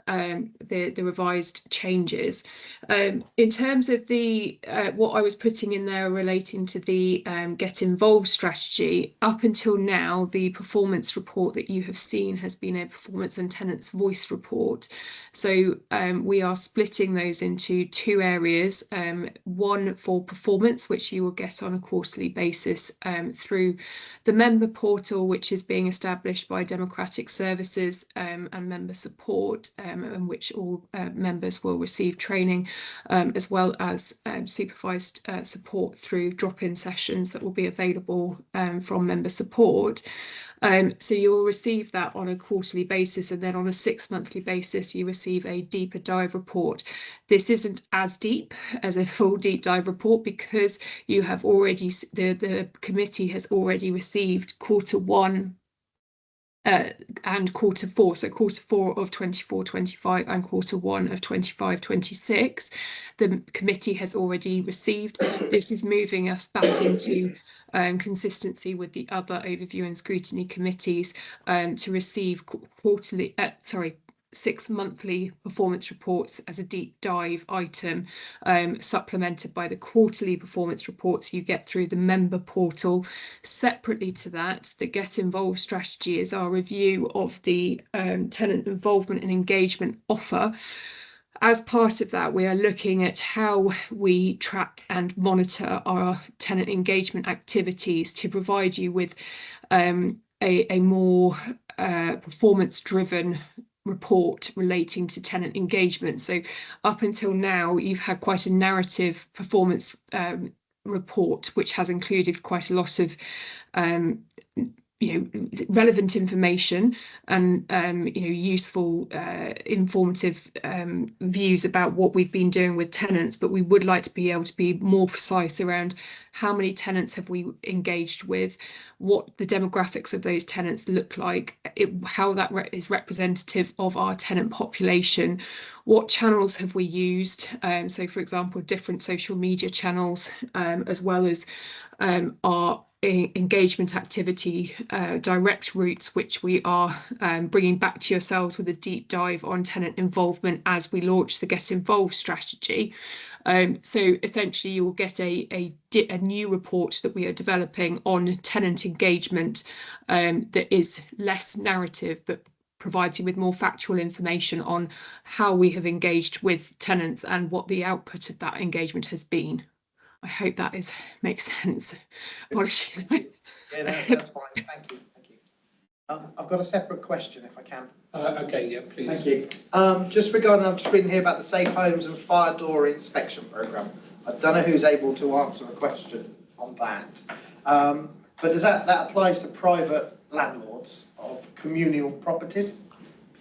the revised changes. In terms of the what I was putting in there relating to the Get Involved strategy, up until now, the performance report that you have seen has been a performance and tenants voice report. So we are splitting those into two areas, one for performance, which you will get on a quarterly basis through the member portal, which is being established by Democratic Services and member support, in which all members will receive training, as well as supervised support through drop-in sessions that will be available from member support. So you'll receive that on a quarterly basis, and then on a 6-monthly basis you receive a deeper dive report. This isn't as deep as a full deep dive report because you have already, the committee has already received Q1 and Q4, so Q4 of 24-25 and Q1 of 25-26. The committee has already received. This is moving us back into consistency with the other overview and scrutiny committees to receive 6-monthly performance reports as a deep dive item, supplemented by the quarterly performance reports you get through the member portal. Separately to that, the Get Involved strategy is our review of the tenant involvement and engagement offer. As part of that, we are looking at how we track and monitor our tenant engagement activities to provide you with a more performance-driven report relating to tenant engagement. So up until now, you've had quite a narrative performance report, which has included quite a lot of relevant information and useful informative views about what we've been doing with tenants, but we would like to be able to be more precise around how many tenants have we engaged with, what the demographics of those tenants look like, how that is representative of our tenant population, what channels have we used, so for example different social media channels, as well as our engagement activity direct routes, which we are bringing back to yourselves with a deep dive on tenant involvement as we launch the Get Involved strategy. So essentially you will get a new report that we are developing on tenant engagement that is less narrative but provides you with more factual information on how we have engaged with tenants and what the output of that engagement has been. I hope that makes sense. Apologies. Yeah, that's fine. Thank you. Thank you. I've got a separate question, if I can. Okay, yeah, please. Thank you. Just regarding, I'm just reading here about the Safe Homes and Fire Door Inspection Programme. I don't know who's able to answer a question on that. But does that applies to private landlords of communal properties?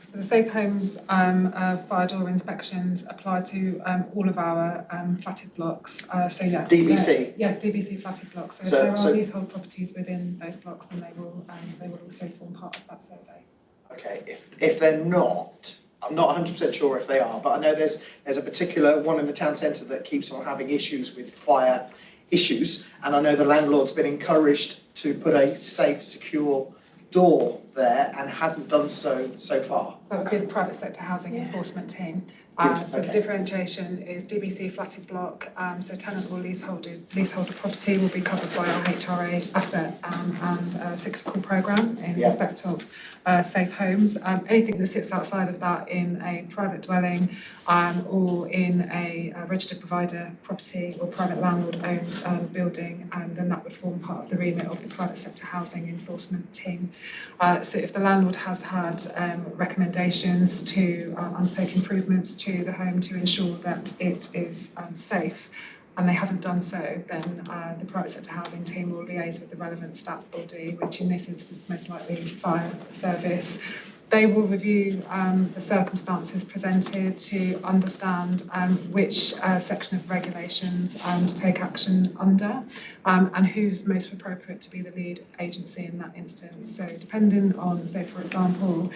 So the Safe Homes fire door inspections apply to all of our flatted blocks. So yeah. DBC? Yes, DBC flatted blocks. So if there are leasehold properties within those blocks, then they will also form part of that survey. Okay, if they're not, I'm not 100% sure if they are, but I know there's a particular one in the town centre that keeps on having issues with fire issues, and I know the landlord's been encouraged to put a safe, secure door there and hasn't done so far. So that would be the private sector housing enforcement team. So the differentiation is DBC flatted block, so tenant or leaseholder property will be covered by our HRA asset and cyclical programme in respect of safe homes. Anything that sits outside of that in a private dwelling or in a registered provider property or private landlord owned building, then that would form part of the remit of the private sector housing enforcement team. So if the landlord has had recommendations to undertake improvements to the home to ensure that it is safe, and they haven't done so, then the private sector housing team will liaise with the relevant stat body, which in this instance most likely fire service. They will review the circumstances presented to understand which section of regulations to take action under, and who's most appropriate to be the lead agency in that instance. So depending on, say for example,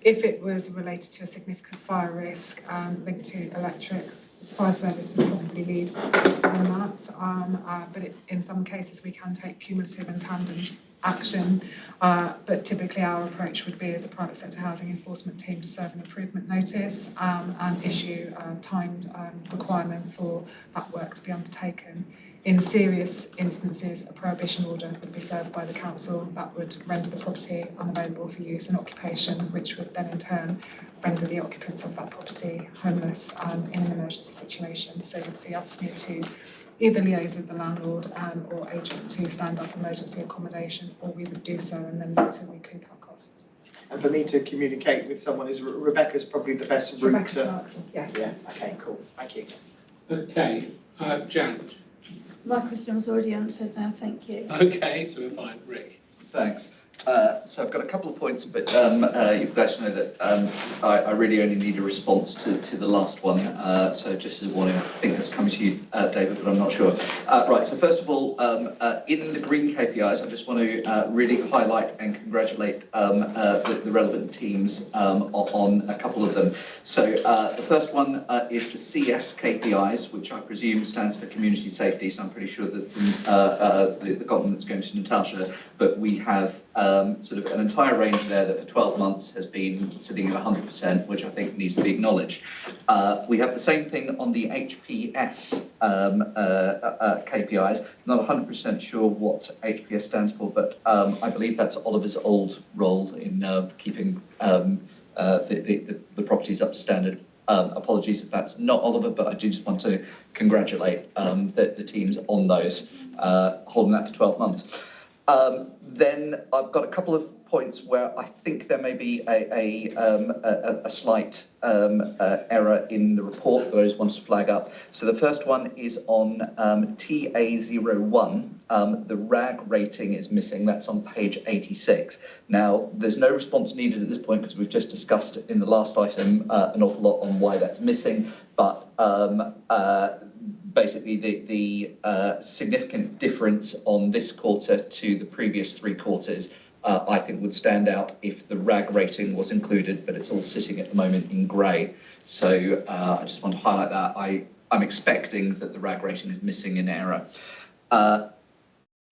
if it was related to a significant fire risk linked to electrics, fire service would probably lead on that. But in some cases we can take cumulative and tandem action. But typically our approach would be as a private sector housing enforcement team to serve an improvement notice and issue a timed requirement for that work to be undertaken. In serious instances, a prohibition order would be served by the council that would render the property unavailable for use and occupation, which would then in turn render the occupants of that property homeless in an emergency situation. So you'd see us need to either liaise with the landlord or agent to stand up emergency accommodation, or we would do so and then look to recoup our costs. And for me to communicate with someone is Rebecca's probably the best route Rebecca to... Clark, yes. Yeah, okay, cool, thank you. Okay, Janet. My question was already answered now, thank you. Okay, so we're fine. Rick. Thanks. So I've got a couple of points, but you guys know that I really only need a response to the last one. So just as a warning, I think this comes to you, David, but I'm not sure. Right, so first of all, in the green KPIs, I just want to really highlight and congratulate the relevant teams on a couple of them. So the first one is the CS KPIs, which I presume stands for community safety. So I'm pretty sure that the compliment's going to Natasha, but we have sort of an entire range there that for 12 months has been sitting at 100%, which I think needs to be acknowledged. We have the same thing on the HPS KPIs. Not 100% sure what HPS stands for, but I believe that's Oliver's old role in keeping the properties up to standard. Apologies if that's not Oliver, but I do just want to congratulate the teams on those, holding that for 12 months. Then I've got a couple of points where I think there may be a slight error in the report that I just wanted to flag up. So the first one is on TA01. The RAG rating is missing. That's on page 86. Now, there's no response needed at this point because we've just discussed in the last item an awful lot on why that's missing. But basically the significant difference on this quarter to the previous 3 quarters, I think would stand out if the RAG rating was included, but it's all sitting at the moment in grey. So I just want to highlight that. I'm expecting that the RAG rating is missing in error.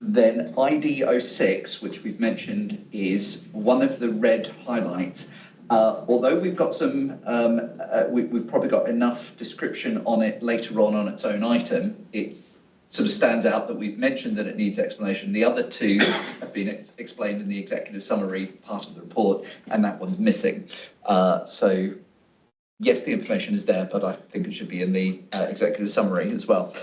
Then ID06, which we've mentioned, is one of the red highlights. Although we've got some, we've probably got enough description on it later on its own item, it sort of stands out that we've mentioned that it needs explanation. The other 2 have been explained in the executive summary part of the report, and that one's missing. So yes, the information is there, but I think it should be in the executive summary as well.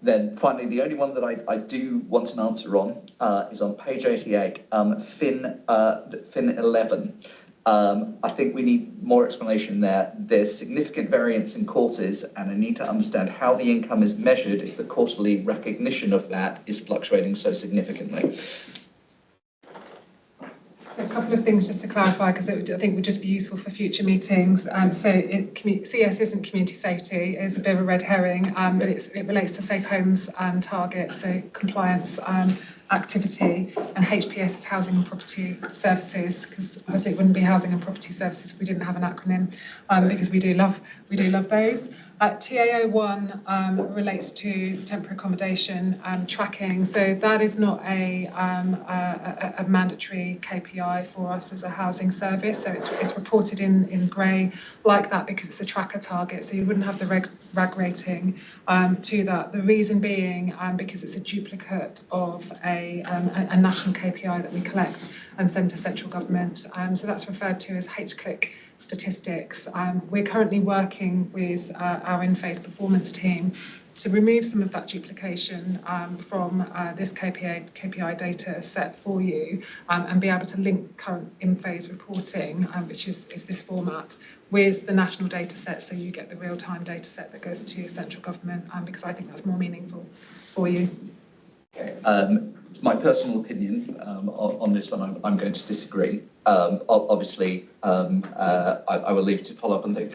Then finally, the only one that I do want an answer on is on page 88, fin 11. I think we need more explanation there. There's significant variance in quarters, and I need to understand how the income is measured if the quarterly recognition of that is fluctuating so significantly. So a couple of things just to clarify, because I think would just be useful for future meetings. CS isn't community safety, it's a bit of a red herring, but it relates to safe homes targets, so compliance activity, and HPS is housing and property services, because obviously it wouldn't be housing and property services if we didn't have an acronym, because we do love those. TA01 relates to temporary accommodation tracking, so that is not a mandatory KPI for us as a housing service, so it's reported in grey like that because it's a tracker target, so you wouldn't have the RAG rating to that. The reason being because it's a duplicate of a national KPI that we collect and send to central government, so that's referred to as HCLIC statistics. We're currently working with our in-phase performance team to remove some of that duplication from this KPI data set for you and be able to link current in-phase reporting, which is this format, with the national data set, so you get the real-time data set that goes to central government, because I think that's more meaningful for you. Okay. My personal opinion on this one, I'm going to disagree. Obviously, I will leave to follow up on things.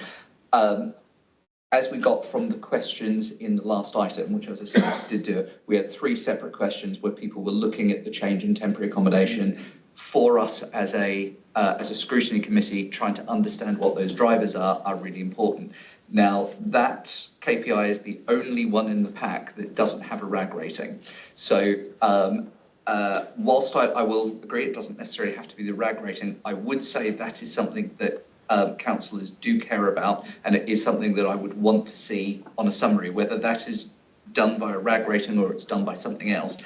As we got from the questions in the last item, which as I said, did do it, we had 3 separate questions where people were looking at the change in temporary accommodation. For us as a scrutiny committee, trying to understand what those drivers are really important. Now, that KPI is the only one in the pack that doesn't have a RAG rating. So whilst I will agree it doesn't necessarily have to be the RAG rating, I would say that is something that councillors do care about, and it is something that I would want to see on a summary, whether that is done by a RAG rating or it's done by something else.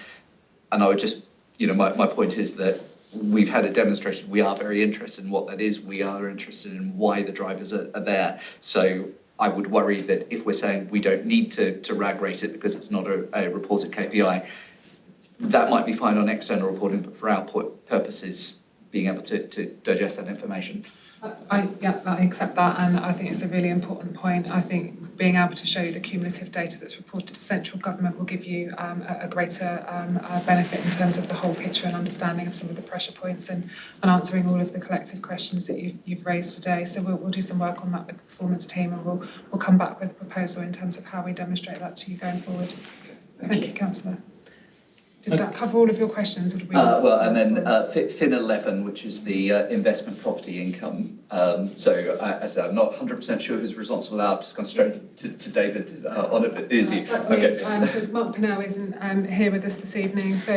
And I would just, my point is that we've had a demonstration. We are very interested in what that is. We are interested in why the drivers are there. So I would worry that if we're saying we don't need to RAG rate it because it's not a reported KPI, that might be fine on external reporting, but for output purposes, being able to digest that information. I accept that, and I think it's a really important point. I think being able to show you the cumulative data that's reported to central government will give you a greater benefit in terms of the whole picture and understanding of some of the pressure points and answering all of the collective questions that you've raised today. So we'll do some work on that with the performance team, and we'll come back with a proposal in terms of how we demonstrate that to you going forward. Thank you, Councillor. Did that cover all of your questions? Or did we well, and then FIN 11, which is the investment property income. So as I said, I'm not 100% sure who's responsible. I've just gone straight to David on it, but is you? That's okay. me. Mark Pinnell isn't here with us this evening, so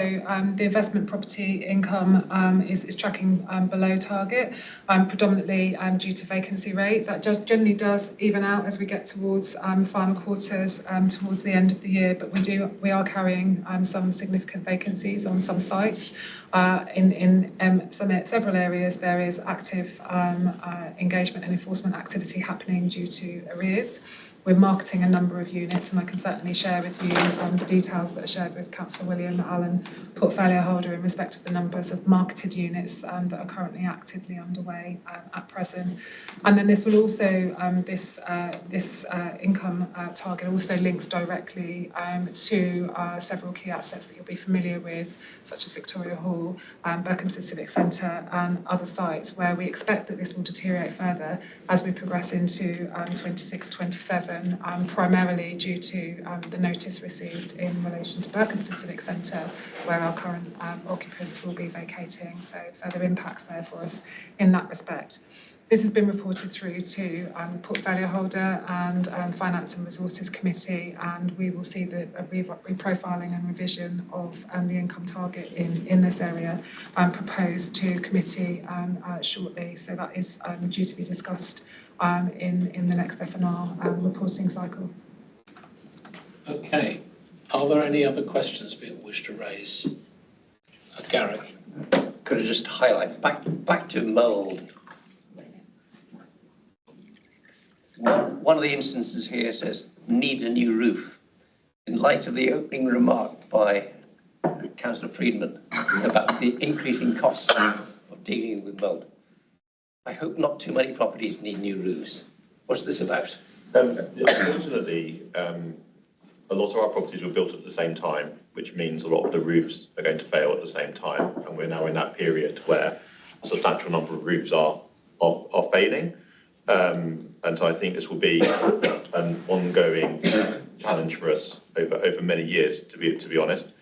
the investment property income is tracking below target, predominantly due to vacancy rate. That generally does even out as we get towards final quarters, towards the end of the year, but we are carrying some significant vacancies on some sites. In several areas, there is active engagement and enforcement activity happening due to arrears. We're marketing a number of units, and I can certainly share with you the details that are shared with Councillor William Allen, portfolio holder, in respect of the numbers of marketed units that are currently actively underway at present. And then this will also, this income target also links directly to several key assets that you'll be familiar with, such as Victoria Hall, Berkhamsted Civic Centre, and other sites where we expect that this will deteriorate further as we progress into 26-27. Primarily due to the notice received in relation to Berkhamsted Civic Centre, where our current occupants will be vacating, so further impacts there for us in that respect. This has been reported through to the portfolio holder and Finance and Resources Committee, and we will see the reprofiling and revision of the income target in this area proposed to committee shortly. So that is due to be discussed in the next F&R reporting cycle. Okay. Are there any other questions people wish to raise? Gareth. Could I just highlight, back to mould. One of the instances here says, needs a new roof. In light of the opening remark by Councillor Friedman about the increasing costs of dealing with mould, I hope not too many properties need new roofs. What's this about? Unfortunately, a lot of our properties were built at the same time, which means a lot of the roofs are going to fail at the same time. And we're now in that period where a substantial number of roofs are failing. And so I think this will be an ongoing challenge for us over many years, to be honest.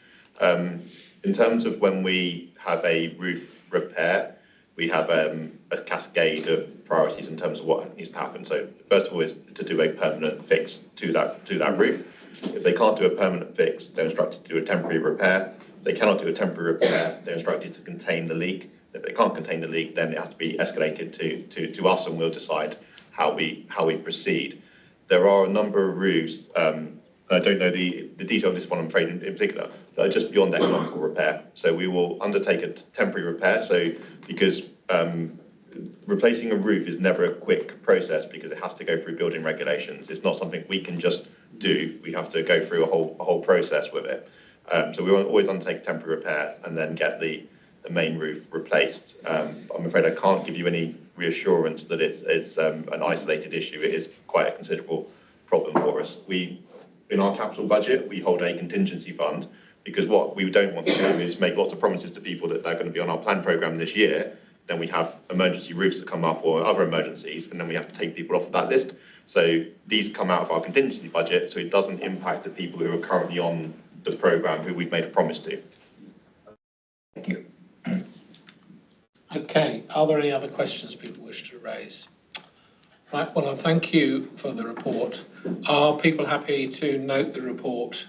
In terms of when we have a roof repair, we have a cascade of priorities in terms of what needs to happen. So first of all is to do a permanent fix to that roof. If they can't do a permanent fix, they're instructed to do a temporary repair. If they cannot do a temporary repair, they're instructed to contain the leak. If they can't contain the leak, then it has to be escalated to us, and we'll decide how we proceed. There are a number of roofs, I don't know the detail of this one, I'm afraid, in particular, that are just beyond economical repair. So we will undertake a temporary repair. So because replacing a roof is never a quick process because it has to go through building regulations. It's not something we can just do. We have to go through a whole process with it. So we will always undertake a temporary repair and then get the main roof replaced. I'm afraid I can't give you any reassurance that it's an isolated issue. It is quite a considerable problem for us. In our capital budget, we hold a contingency fund because what we don't want to do is make lots of promises to people that they're going to be on our plan programme this year. Then we have emergency roofs that come up or other emergencies, and then we have to take people off of that list. So these come out of our contingency budget, so it doesn't impact the people who are currently on the programme who we've made a promise to. Thank you. Okay, are there any other questions people wish to raise? Right, well, I thank you for the report. Are people happy to note the report?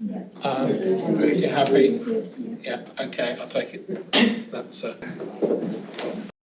Yeah. You're happy? Yeah, okay, I'll take it. That's